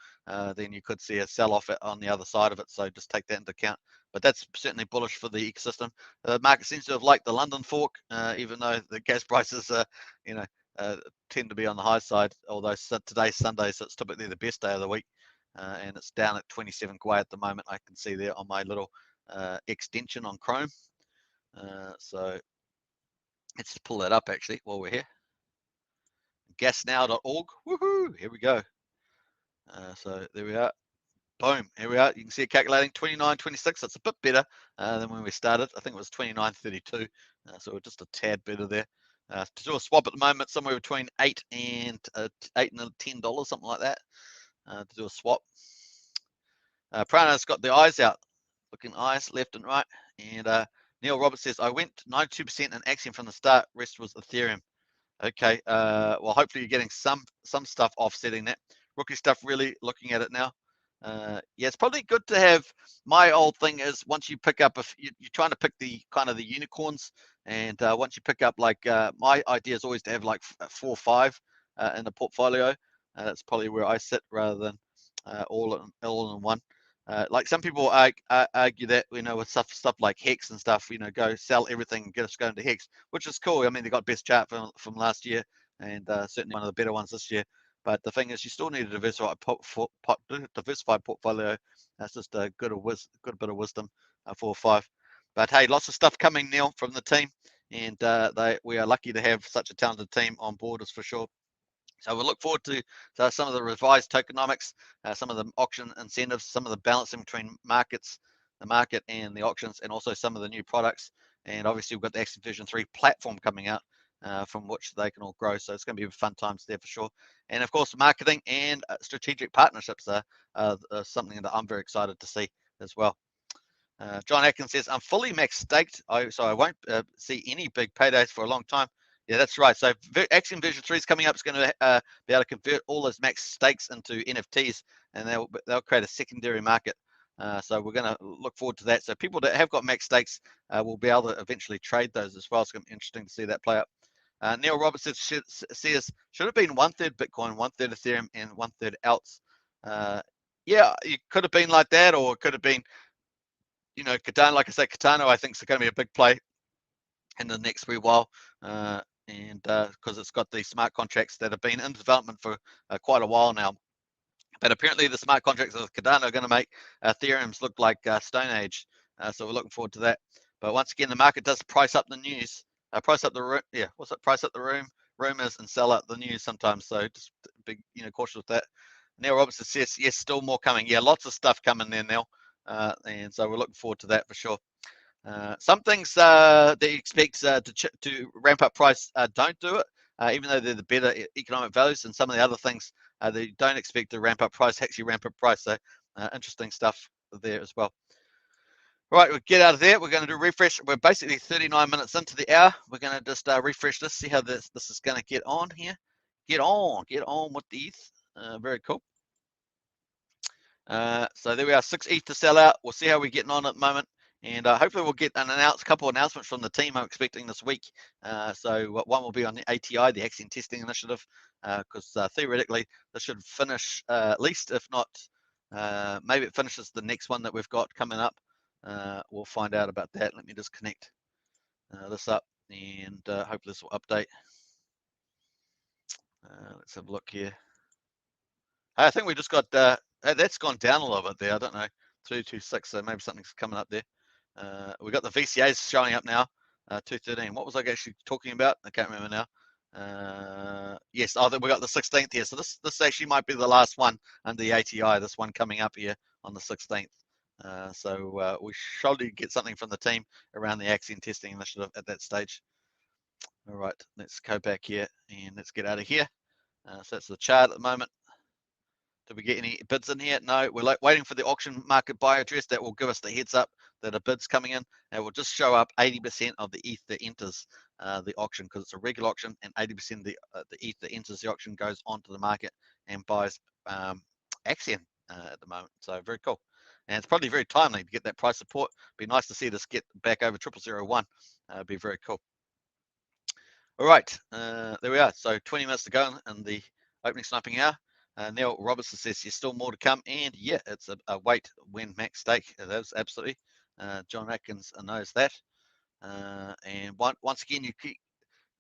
then you could see a sell-off on the other side of it. So just take that into account. But that's certainly bullish for the ecosystem. The market seems to have liked the London fork, even though the gas prices, tend to be on the high side. Although today's Sunday, so it's typically the best day of the week, and it's down at 27 Gwei at the moment. I can see there on my little extension on Chrome. So let's pull that up actually while we're here. Gasnow.org. Woohoo! Here we go. So there we are. Boom, here we are. You can see it calculating 29.26. That's a bit better than when we started. I think it was 29.32. So we're just a tad better there. To do a swap at the moment, somewhere between $8 and $10, something like that, to do a swap. Prana's got the eyes out, looking eyes left and right. And Neil Roberts says, I went 92% in Axion from the start. Rest was Ethereum. Okay, well, hopefully you're getting some stuff offsetting that. Rookie stuff, really looking at it now. Yeah, it's probably good to have. My old thing is once you pick up, if you're trying to pick the kind of the unicorns, and once you pick up like my idea is always to have like 4 or 5 in the portfolio. That's probably where I sit rather than all in one. Like some people argue that, with stuff like Hex and stuff, go sell everything and just go into Hex, which is cool. I mean, they got best chart from last year, and certainly one of the better ones this year. But the thing is, you still need a diversified portfolio. That's just a good bit of wisdom, 4 or 5. But hey, lots of stuff coming, Neil, from the team, and we are lucky to have such a talented team on board, as for sure. So we'll look forward to some of the revised tokenomics, some of the auction incentives, some of the balancing between the market and the auctions, and also some of the new products. And obviously we've got the Axion Version 3 platform coming out from which they can all grow. So it's going to be fun times there for sure. And of course, marketing and strategic partnerships are something that I'm very excited to see as well. John Atkins says, I'm fully max staked, so I won't see any big paydays for a long time. Yeah, that's right. So Axion Version 3 is coming up. It's going to be able to convert all those max stakes into NFTs, and they'll create a secondary market. So we're going to look forward to that. So people that have got max stakes will be able to eventually trade those as well. It's going to be interesting to see that play out. Neil Roberts says, should have been 1/3 Bitcoin, 1/3 Ethereum, and 1/3 else. Yeah, it could have been like that, or it could have been, Cardano. Like I say, Cardano, I think is going to be a big play in the next wee while. And because it's got the smart contracts that have been in development for quite a while now. But apparently the smart contracts of Cardano are going to make Ethereum's look like Stone Age. So we're looking forward to that. But once again, the market does price up the news, price up the room. Yeah, what's it? Price up the rumors and sell out the news sometimes. So just be cautious with that. Neil Robertson says yes, still more coming. Yeah, lots of stuff coming there, Neil, and so we're looking forward to that for sure. Some things that you expect to ramp up price don't do it, even though they're the better economic values, and some of the other things that you don't expect to ramp up price actually ramp up price. So interesting stuff there as well. All right, we'll get out of there. We're going to do refresh. We're basically 39 minutes into the hour. We're going to just refresh this, see how this is going to get on here. Get on with the ETH. Very cool. So there we are, 6 ETH to sell out. We'll see how we're getting on at the moment. And hopefully we'll get couple of announcements from the team I'm expecting this week. So one will be on the ATI, the Axion Testing Initiative, because theoretically this should finish at least, if not, maybe it finishes the next one that we've got coming up. We'll find out about that. Let me just connect this up, and hopefully this will update. Let's have a look here. I think we just got, that's gone down a little bit there. I don't know, 226, so maybe something's coming up there. We got the VCAs showing up now, 213. What was I actually talking about? I can't remember now. Yes, we got the 16th here. So this actually might be the last one under the ATI, this one coming up here on the 16th. So we should get something from the team around the Axion Testing Initiative at that stage. All right, let's go back here and let's get out of here. So that's the chart at the moment. Did we get any bids in here? No, we're waiting for the auction market buy address that will give us the heads up that a bid's coming in. And we'll just show up 80% of the ETH that enters the auction, because it's a regular auction, and 80% of the ETH that enters the auction goes onto the market and buys Axion at the moment. So very cool. And it's probably very timely to get that price support. Be nice to see this get back over 0001. Be very cool. All right, there we are. So 20 minutes to go in the opening sniping hour. Neil Robertson says there's still more to come, and yeah, it's a wait when max stake. That is absolutely. John Atkins knows that. And once again, you keep.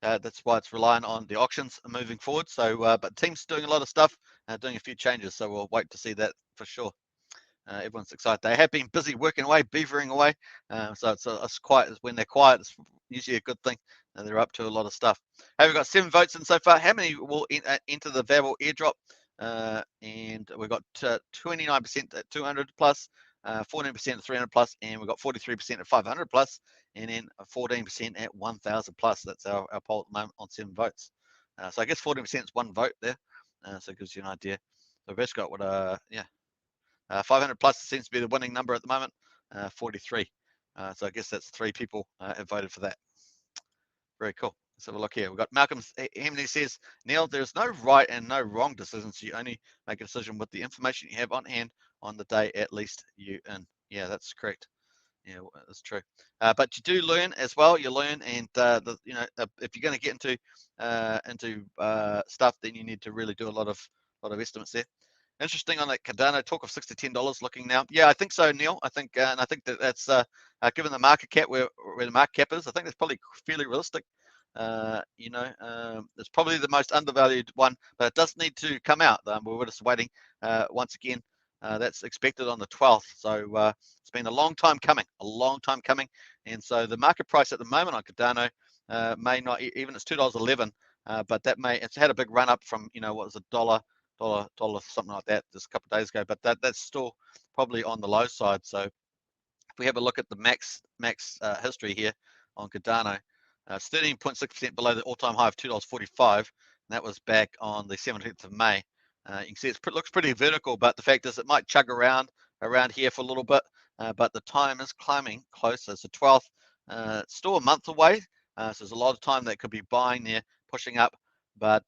That's why it's relying on the auctions moving forward. So, but the team's doing a lot of stuff, doing a few changes. So we'll wait to see that for sure. Everyone's excited. They have been busy working away, beavering away. So it's quiet. When they're quiet, it's usually a good thing. They're up to a lot of stuff. Hey, we've got 7 votes in so far. How many will enter the VABL airdrop? And we've got 29% at 200 plus, 14% at 300 plus, and we've got 43% at 500 plus, and then 14% at 1,000 plus. That's our poll at the moment on 7 votes. So I guess 14% is 1 vote there. So it gives you an idea. So we've just got 500 plus seems to be the winning number at the moment, 43. So I guess that's 3 people have voted for that. Very cool. Let's have a look here. We've got Malcolm Hemney says, Neil, there's no right and no wrong decisions. You only make a decision with the information you have on hand on the day at least you in. Yeah, that's correct. Yeah, that's true. But you do learn as well. You learn, and if you're going to get into stuff, then you need to really do a lot of estimates there. Interesting on that Cardano talk of $6 to $10 looking now. Yeah, I think so, Neil. I think, and I think that's given the market cap where the market cap is, I think that's probably fairly realistic. It's probably the most undervalued one, but it does need to come out. We're just waiting. Once again, that's expected on the 12th. So it's been a long time coming, and so the market price at the moment on Cardano may not even it's $2.11, but it's had a big run up from what was $1. Something like that just a couple of days ago, but that's still probably on the low side. So if we have a look at the max history here on Cardano, it's 13.6% below the all-time high of $2.45, and that was back on the 17th of May. You can see it looks pretty vertical, but the fact is it might chug around here for a little bit, but the time is climbing closer. So 12th, it's still a month away, so there's a lot of time that could be buying there, pushing up. But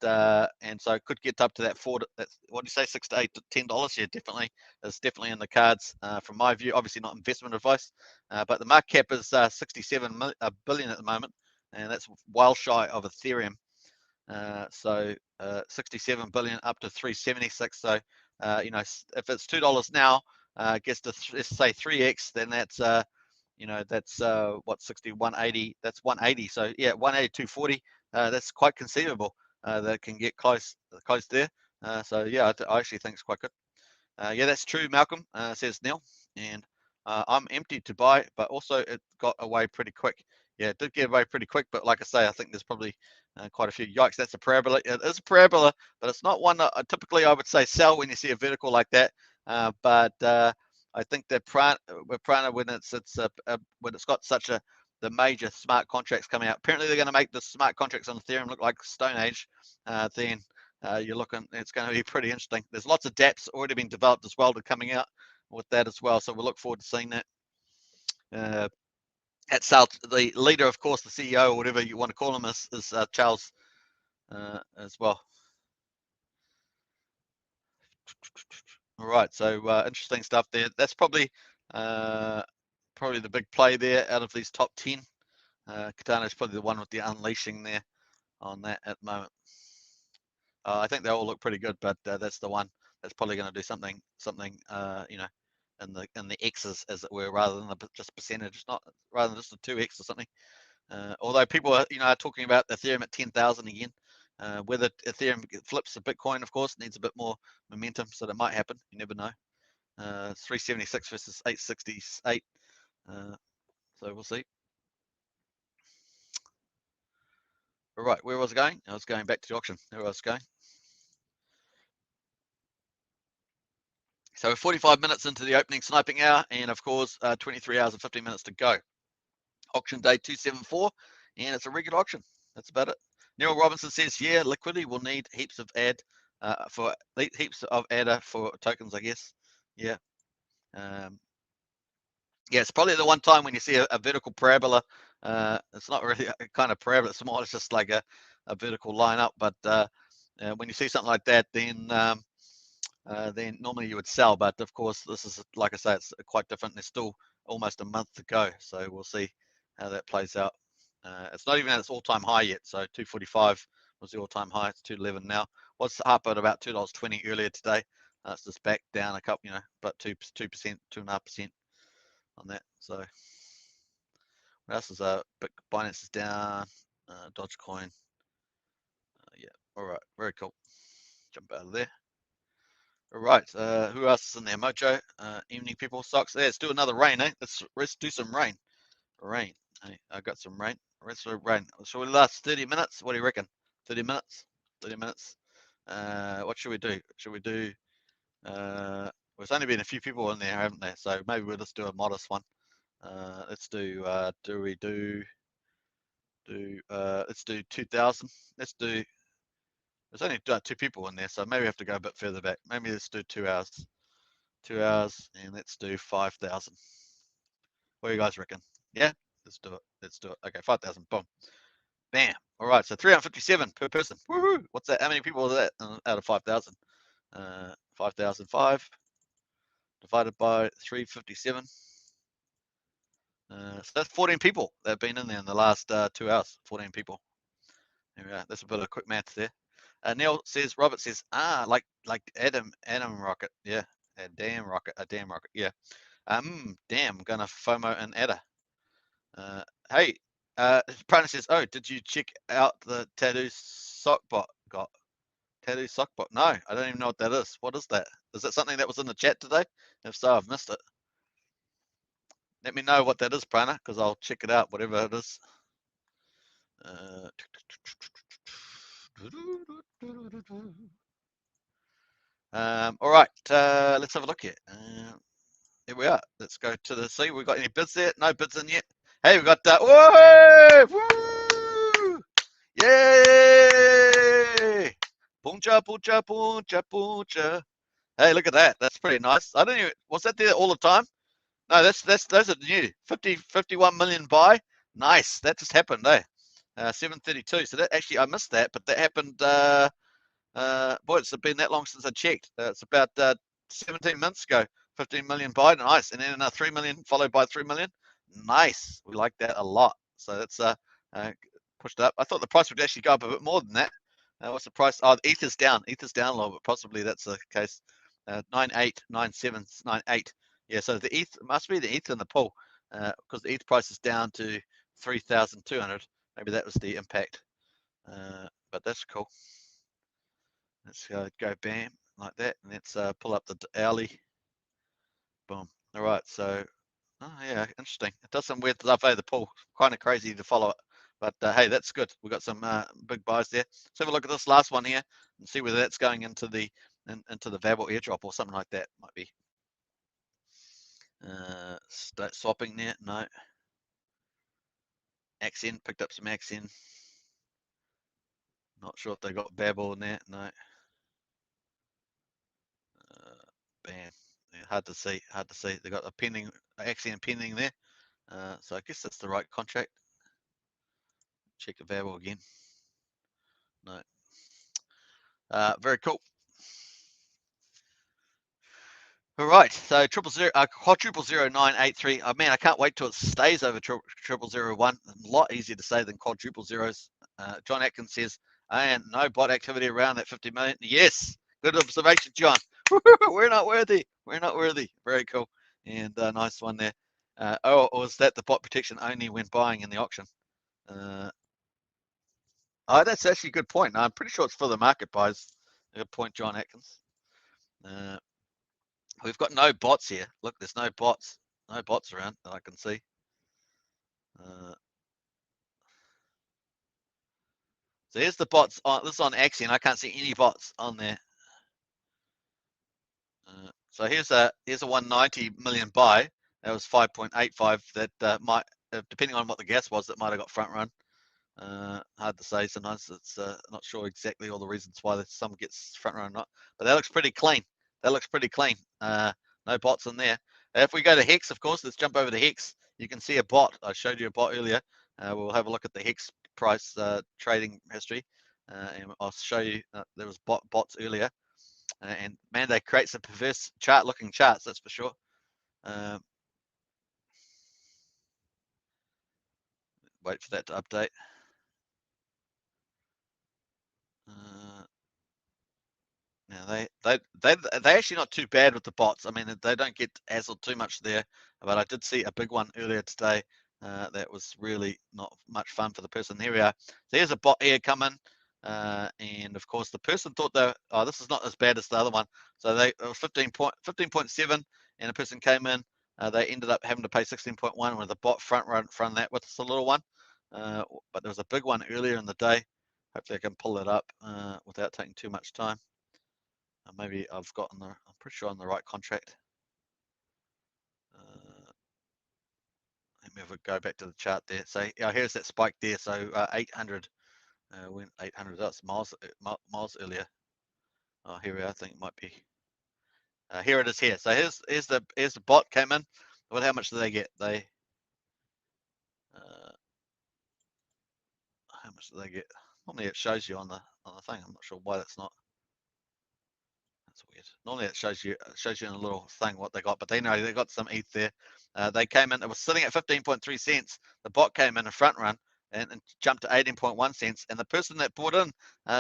and so it could get up to that what do you say, $6 to $8 to $10? Yeah, definitely. It's definitely in the cards from my view. Obviously not investment advice, but the market cap is 67 billion at the moment, and that's well shy of Ethereum. So 67 billion up to 376. So if it's $2 now, gets to let's say 3x, then that's that's what 60, 180. That's 180. So yeah, 180, 240. That's quite conceivable. That can get close there. So yeah, I actually think it's quite good. Yeah, that's true, Malcolm, says Neil. And I'm empty to buy, but also it got away pretty quick. Yeah, it did get away pretty quick, but like I say, I think there's probably quite a few. Yikes, that's a parabola. It is a parabola, but it's not one that typically I would say sell when you see a vertical like that. But I think that with Prana, when it's got such the major smart contracts coming out, apparently they're going to make the smart contracts on Ethereum look like Stone Age. Then you're looking, it's going to be pretty interesting. There's lots of dApps already been developed as well to coming out with that as well, so we'll look forward to seeing that. At South, the leader, of course, the CEO or whatever you want to call him, is Charles as well. All right, so interesting stuff there. That's probably the big play there out of these top 10. Katana is probably the one with the unleashing there on that at the moment. I think they all look pretty good, but that's the one that's probably going to do something you know, in the X's, as it were, rather than just percentage, not rather than just a 2x or something. Although people are talking about Ethereum at 10,000 again. Whether Ethereum flips to Bitcoin, of course, needs a bit more momentum, so that might happen. You never know. 376 versus 868. So we'll see. All right, where was I going? I was going back to the auction. There I was going. So 45 minutes into the opening sniping hour, and of course, 23 hours and 15 minutes to go. Auction day 274, and it's a regular auction. That's about it. Neil Robinson says, yeah, liquidity will need heaps of adder for tokens, I guess. Yeah. Yeah, it's probably the one time when you see a vertical parabola. It's not really a kind of parabola, it's more, it's just like a vertical line up. But when you see something like that, then normally you would sell. But of course, this is, like I say, it's quite different. There's still almost a month to go, so we'll see how that plays out. It's not even at its all-time high yet. So 245 was the all-time high. It's 211 now. Was up at about $2.20 earlier today. It's just back down a couple, about 2%, 2.5% on that. So what else is Binance is down. Dogecoin. Yeah. All right. Very cool. Jump out of there. All right, who else is in there? Mojo, evening people, stocks. Let's do another rain, eh? Let's do some rain. Rain. Hey, I got some rain. Let's do rain. Shall we last 30 minutes? What do you reckon? 30 minutes? 30 minutes. What should we do? Should we do? There's only been a few people in there, haven't there? So maybe we'll just do a modest one. Let's do. Let's do 2,000. Let's do. There's only 2 people in there, so maybe we have to go a bit further back. Maybe let's do 2 hours. 2 hours, and let's do 5,000. What do you guys reckon? Yeah, let's do it. Let's do it. Okay, 5,000. Boom. Bam. All right, so 357 per person. Woohoo! What's that? How many people is that out of 5,000? 5,005 divided by 357. So that's 14 people that have been in there in the last 2 hours. 14 people. There we are. That's a bit of quick maths there. Neil says, Robert says, like Adam Rocket. Yeah, a damn rocket. Yeah. Damn, I'm gonna FOMO an adder. Hey, Prana says, oh, did you check out the tattoo sock bot got? Tattoo sock bot? No, I don't even know what that is. What is that? Is that something that was in the chat today? If so, I've missed it. Let me know what that is, Prana, because I'll check it out, whatever it is. All right, let's have a look here. Here we are. Let's go to the see. We got any bids there? No bids in yet. Hey, we got whoa! Woo! Yay! Puncha, puncha, puncha, puncha. Hey, look at that. That's pretty nice. I don't even, was that there all the time? No, those are new. 51 million buy. Nice. That just happened, eh? 732. So that actually I missed that, but that happened. Boy, it's been that long since I checked. It's about 17 months ago. 15 million buy, nice, and then another 3 million followed by 3 million. Nice. We like that a lot. So that's pushed up. I thought the price would actually go up a bit more than that. What's the price? Oh, the ETH is down. ETH is down a little bit. Possibly that's the case. 98, 97, 98. Yeah, so the ETH must be the ETH in the pool because the ETH price is down to 3,200. Maybe that was the impact. But that's cool. Let's go bam like that, and let's pull up the hourly. Boom. All right, so Oh yeah, interesting. It does some weird stuff over the pool. Kind of crazy to follow it, but hey, that's good. We've got some big buys there. Let's have a look at this last one here and see whether that's going into the Vabble airdrop or something like that. Might be start swapping there. No. AXN picked up some AXN. Not sure if they got Babel in there. No. Bam. Yeah, hard to see. Hard to see. They got a pending AXN pending there. So I guess that's the right contract. Check the Babel again. No. Very cool. All right, so quadruple 0983. Oh man, I can't wait till it stays over triple 001. A lot easier to say than quadruple zeros. John Atkins says, and no bot activity around that 50 million. Yes, good observation, John. We're not worthy. We're not worthy. Very cool. And nice one there. Or is that the bot protection only when buying in the auction? Oh, that's actually a good point. I'm pretty sure it's for the market buys. Good point, John Atkins. We've got no bots here. Look, there's no bots. No bots around that I can see. So here's the bots. This is on Axion. I can't see any bots on there. So here's a 190 million buy. That was 5.85. That might, depending on what the guess was, that might have got front run. Hard to say. Sometimes it's not sure exactly all the reasons why some gets front run or not. But that looks pretty clean. That looks pretty clean. No bots in there. If we go to Hex, of course, let's jump over to Hex. You can see a bot. I showed you a bot earlier. We'll have a look at the Hex price trading history, and I'll show you. There was bots earlier, and man, they create some perverse chart-looking charts. That's for sure. Wait for that to update. Now they actually not too bad with the bots. I mean, they don't get hassled too much there, but I did see a big one earlier today. That was really not much fun for the person. Here we are. So here's a bot here coming, and of course the person thought they, oh, this is not as bad as the other one. So it was 15.7, and a person came in. They ended up having to pay 16.1 with a bot front that with a little one. But there was a big one earlier in the day. Hopefully I can pull that up without taking too much time. Maybe I've gotten I'm pretty sure on the right contract. Let me have a go back to the chart there. So yeah, here's that spike there. So 800 went 800. That's miles earlier. Oh, here we are. I think it might be. Here it is here. So here's the bot came in. Well, how much do they get? How much do they get? Normally it shows you on the thing. I'm not sure why that's not. That's weird. Normally it shows you in a little thing what they got, but they know they got some ETH there. They came in. It was sitting at 15.3 cents. The bot came in front run and jumped to 18.1 cents. And the person that bought in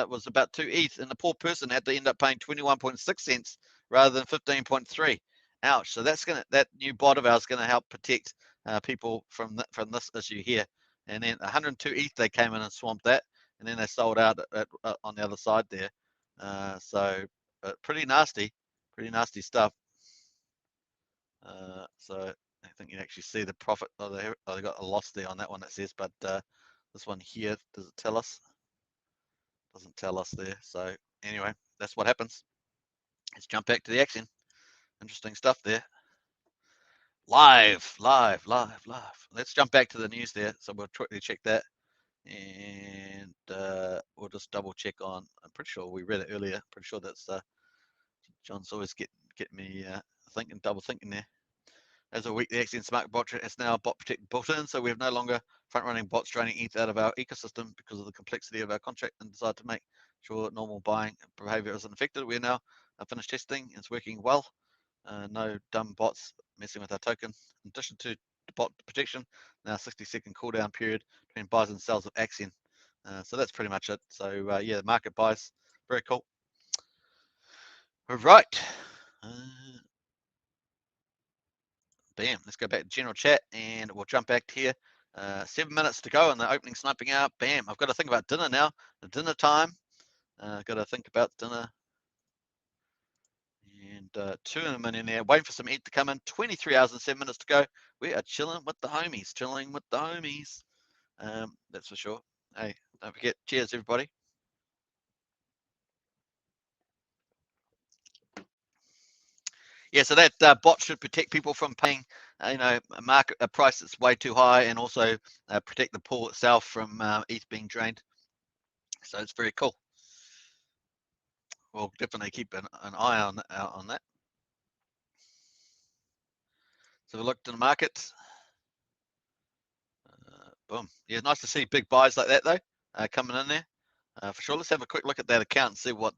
was about 2 ETH, and the poor person had to end up paying 21.6 cents rather than 15.3. Ouch! So that new bot of ours is going to help protect people from this issue here. And then 102 ETH they came in and swamped that, and then they sold out on the other side there. So pretty nasty stuff. So I think you can actually see the profit. Oh, they got a loss there on that one, it says, but this one here, does it tell us? Doesn't tell us there. So anyway, that's what happens. Let's jump back to the action. Interesting stuff there. Live. Let's jump back to the news there. So we'll quickly check that. And we'll just double check on, I'm pretty sure we read it earlier. I'm pretty sure that's John's always get me double thinking there. As a week, the Axion Smart Bot is now bot protect built in, so we have no longer front-running bots draining ETH out of our ecosystem because of the complexity of our contract, and decided to make sure normal buying behavior isn't affected. We are now finished testing. It's working well. No dumb bots messing with our token. In addition to bot protection, now 60-second cooldown period between buys and sells of Axion. So that's pretty much it. So yeah, the market buys, very cool. All right. Bam, let's go back to general chat and we'll jump back here. 7 minutes to go on the opening sniping hour. Bam, I've got to think about dinner now. The dinner time. Got to think about dinner. And 2 million there. Waiting for some ETH to come in. 23 hours and 7 minutes to go. We are chilling with the homies. Chilling with the homies. That's for sure. Hey, don't forget. Cheers, everybody. Yeah, so that bot should protect people from paying, a price that's way too high, and also protect the pool itself from ETH being drained. So it's very cool. We'll definitely keep an eye on that. So we looked in the market. Boom. Yeah, nice to see big buys like that though, coming in there for sure. Let's have a quick look at that account and see what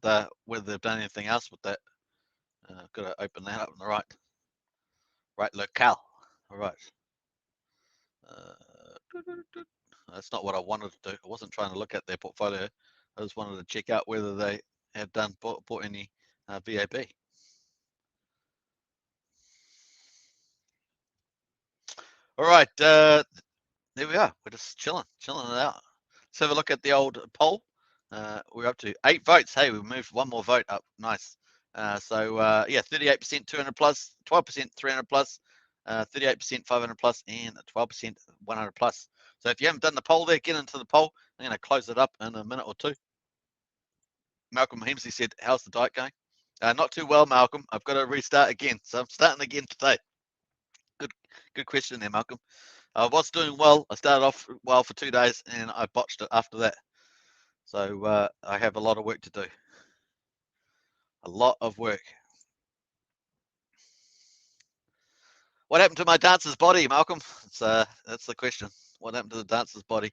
whether they've done anything else with that. Got to open that up in the right locale. All right. That's not what I wanted to do. I wasn't trying to look at their portfolio. I just wanted to check out whether they have bought any VAB. All right, there we are. We're just chilling it out. Let's have a look at the old poll. We're up to 8 votes. Hey, we moved 1 more vote up. Nice. So yeah, 38% 200 plus, 12% 300 plus, 38% 500 plus, and 12% 100 plus. So if you haven't done the poll there, get into the poll. I'm going to close it up in a minute or two. Malcolm Hemsley said, how's the diet going? Not too well, Malcolm. I've got to restart again. So I'm starting again today. Good question there, Malcolm. I was doing well. I started off well for 2 days, and I botched it after that. So I have a lot of work to do. A lot of work. What happened to my dancer's body, Malcolm? That's the question. What happened to the dancer's body?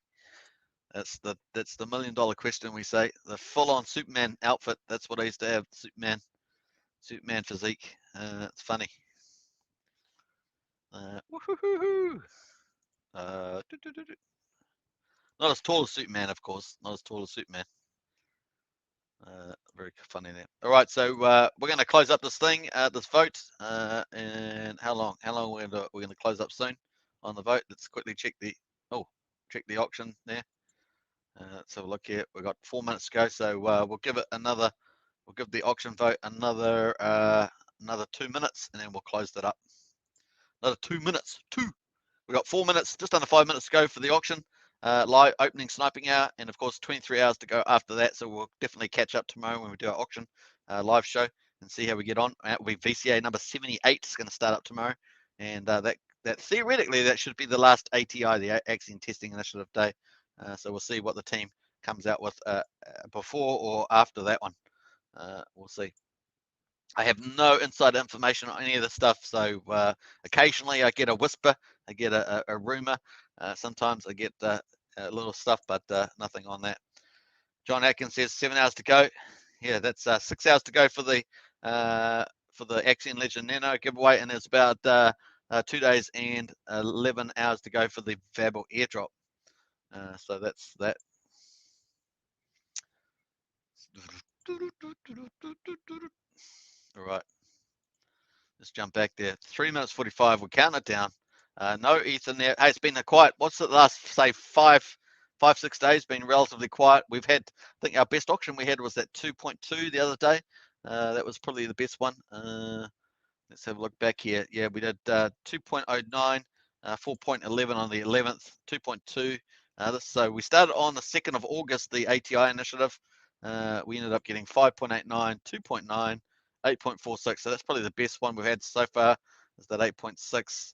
That's the $1 million question, we say. The full-on Superman outfit. That's what I used to have. Superman physique. It's funny. Woohoo! Not as tall as Superman, of course. Not as tall as Superman. Very funny there. All right, so we're going to close up this thing, this vote. And how long? How long we're going to close up soon on the vote? Let's quickly check the auction there. Let's have a look here. We've got 4 minutes to go, so we'll give it another. We'll give the auction vote another 2 minutes, and then we'll close that up. Another 2 minutes. We've got 4 minutes, just under 5 minutes to go for the auction. Live opening sniping hour, and of course 23 hours to go after that. So we'll definitely catch up tomorrow when we do our auction live show and see how we get on. Will be VCA number 78 is going to start up tomorrow, and that theoretically that should be the last ATI, the Axion Testing Initiative Day. So we'll see what the team comes out with before or after that one. We'll see. I have no inside information on any of this stuff, so occasionally I get a whisper, I get a rumor. Sometimes I get a little stuff, but nothing on that. John Atkins says 7 hours to go. Yeah, that's 6 hours to go for the Axion Legend Nano giveaway, and it's about 2 days and 11 hours to go for the VAB airdrop. So that's that. All right. Let's jump back there. 3 minutes 45. We're counting it down. No ETH in there. Hey, it's been a quiet. What's the last, say, 6 days? Been relatively quiet. We've had, I think our best auction we had was that 2.2 the other day. That was probably the best one. Let's have a look back here. Yeah, we did 2.09, 4.11 on the 11th, 2.2. So we started on the 2nd of August, the ATI initiative. We ended up getting 5.89, 2.9, 8.46. So that's probably the best one we've had so far, is that 8.6.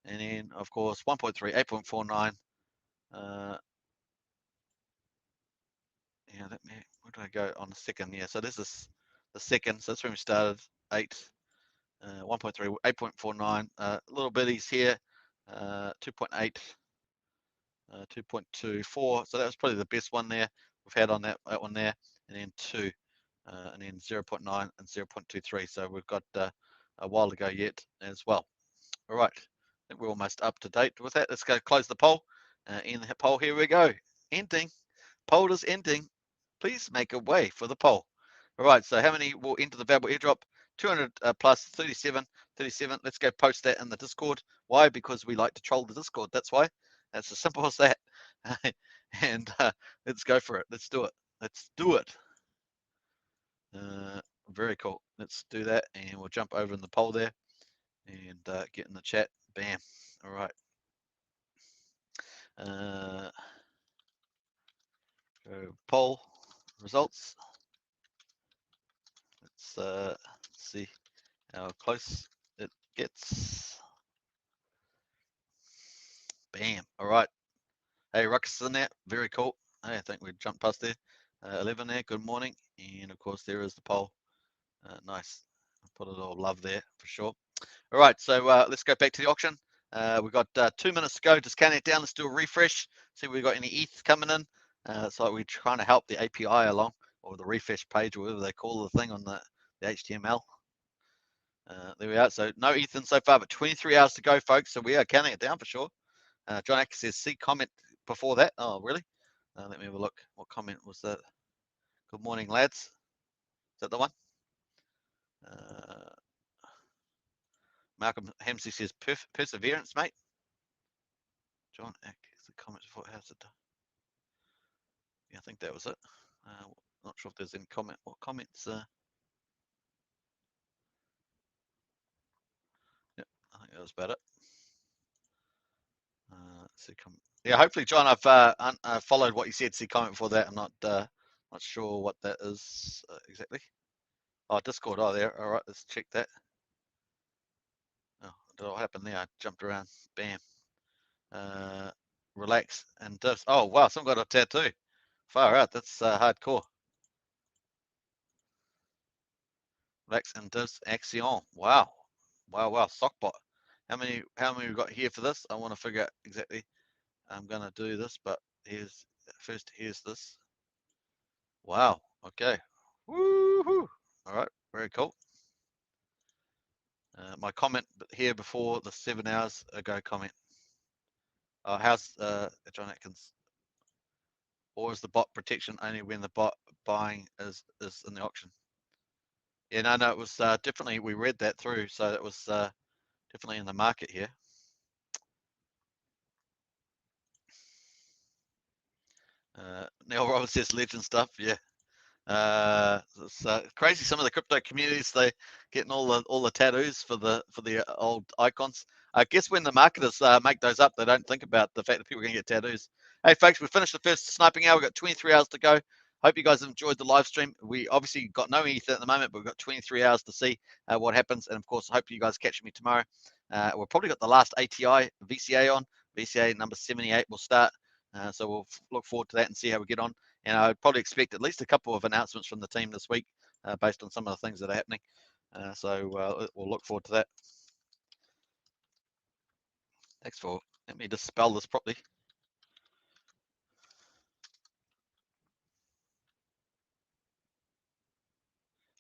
And then, of course, 1.3, 8.49. Yeah, where did I go on the second? Yeah, so this is the second. So that's when we started, 1.3, 8.49. Little bitties here, 2.8, 2.24. So that was probably the best one there we've had on that one there. And then 2, and then 0.9 and 0.23. So we've got a while to go yet as well. All right, I think we're almost up to date with that. Let's go close the poll. In the poll, here we go. Ending. Poll is ending. Please make a way for the poll. All right, so how many will enter the valuable airdrop? 200 plus 37. Let's go post that in the Discord. Why? Because we like to troll the Discord. That's why. That's as simple as that. And let's go for it. Let's do it. Let's do it. Very cool. Let's do that, and we'll jump over in the poll there and get in the chat. Bam. All right. Go poll results. Let's see how close it gets. Bam. All right. Hey, Ruckus in there. Very cool. Hey, I think we jumped past there. 11 there. Good morning. And of course, there is the poll. Nice. I'll put a little love there for sure. All right. So let's go back to the auction. We've got 2 minutes to go. Just counting it down. Let's do a refresh. See if we've got any ETH coming in. So we're trying to help the API along, or the refresh page, or whatever they call the thing on the HTML. There we are. So no ETH in so far, but 23 hours to go, folks. So we are counting it down for sure. John Acker says, see comment before that. Oh, really? Let me have a look. What comment was that? Good morning, lads. Is that the one? Malcolm Hamsey says, perseverance, mate. John Acker, the comments before. How's it done? Yeah, I think that was it. Not sure if there's any comment. What comments? Yeah, I think that was about it. Yeah, hopefully, John, I've followed what you said. See comment before that. I'm not sure what that is exactly. Oh, Discord. Oh, there. All right, let's check that. Oh, what happened there? I jumped around. Bam. Relax and divs. Oh, wow, someone got a tattoo. Far out. That's hardcore. Relax and divs. Axion. Wow. Wow. Sockbot. How many we got here for this? I want to figure out exactly. I'm gonna do this, but here's this. Wow. Okay. Woohoo. All right. Very cool. My comment here before the 7 hours ago comment. How's John Atkins? Or is the bot protection only when the bot buying is in the auction? Yeah, no, it was definitely, we read that through, so it was definitely in the market here. Neil Roberts says legend stuff. Yeah. It's crazy. Some of the crypto communities, they getting all the tattoos for the old icons. I guess when the marketers make those up, they don't think about the fact that people are going to get tattoos. Hey, folks, we finished the first sniping hour. We've got 23 hours to go. Hope you guys have enjoyed the live stream. We obviously got no ETH at the moment, but we've got 23 hours to see what happens. And of course, I hope you guys catch me tomorrow. We've probably got the last ATI VCA on. VCA number 78 will start. So we'll look forward to that and see how we get on. And I would probably expect at least a couple of announcements from the team this week based on some of the things that are happening. So we'll look forward to that. Thanks for, let me just spell this properly.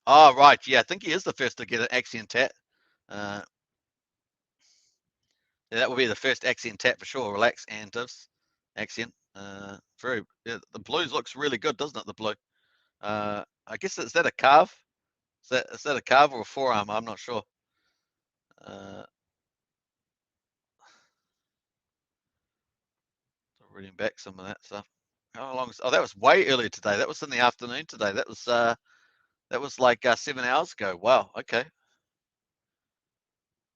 Oh, right. Yeah, I think he is the first to get an Axion tat. Yeah, that will be the first Axion tat for sure. Relax and divs. Axion. Yeah, the blues looks really good, doesn't it? The blue. I guess, is that a carve? Is that a carve or a forearm? I'm not sure. Reading back some of that stuff. How long? Oh, that was way earlier today. That was in the afternoon today. That was like 7 hours ago. Wow. Okay.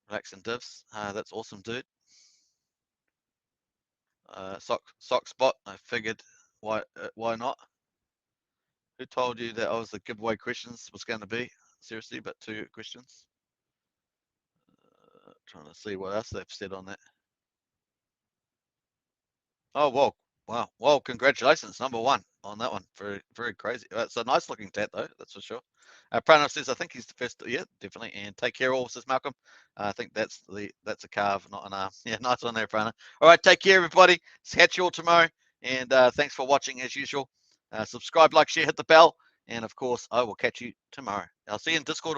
Relax and divs. That's awesome, dude. Sock spot. I figured why not? Who told you that I was the giveaway questions was going to be? Seriously, but 2 questions. Trying to see what else they've said on that. Oh, well, wow. Well, congratulations, number 1 on that one. Very, very crazy. It's a nice looking tat though, that's for sure. Pranav says, I think he's the first. Yeah, definitely. And take care all, says Malcolm. I think that's a carve, not an arm. Yeah, nice one there, Pranav. All right, take care, everybody. Catch you all tomorrow. And thanks for watching as usual. Subscribe, like, share, hit the bell. And of course, I will catch you tomorrow. I'll see you in Discord.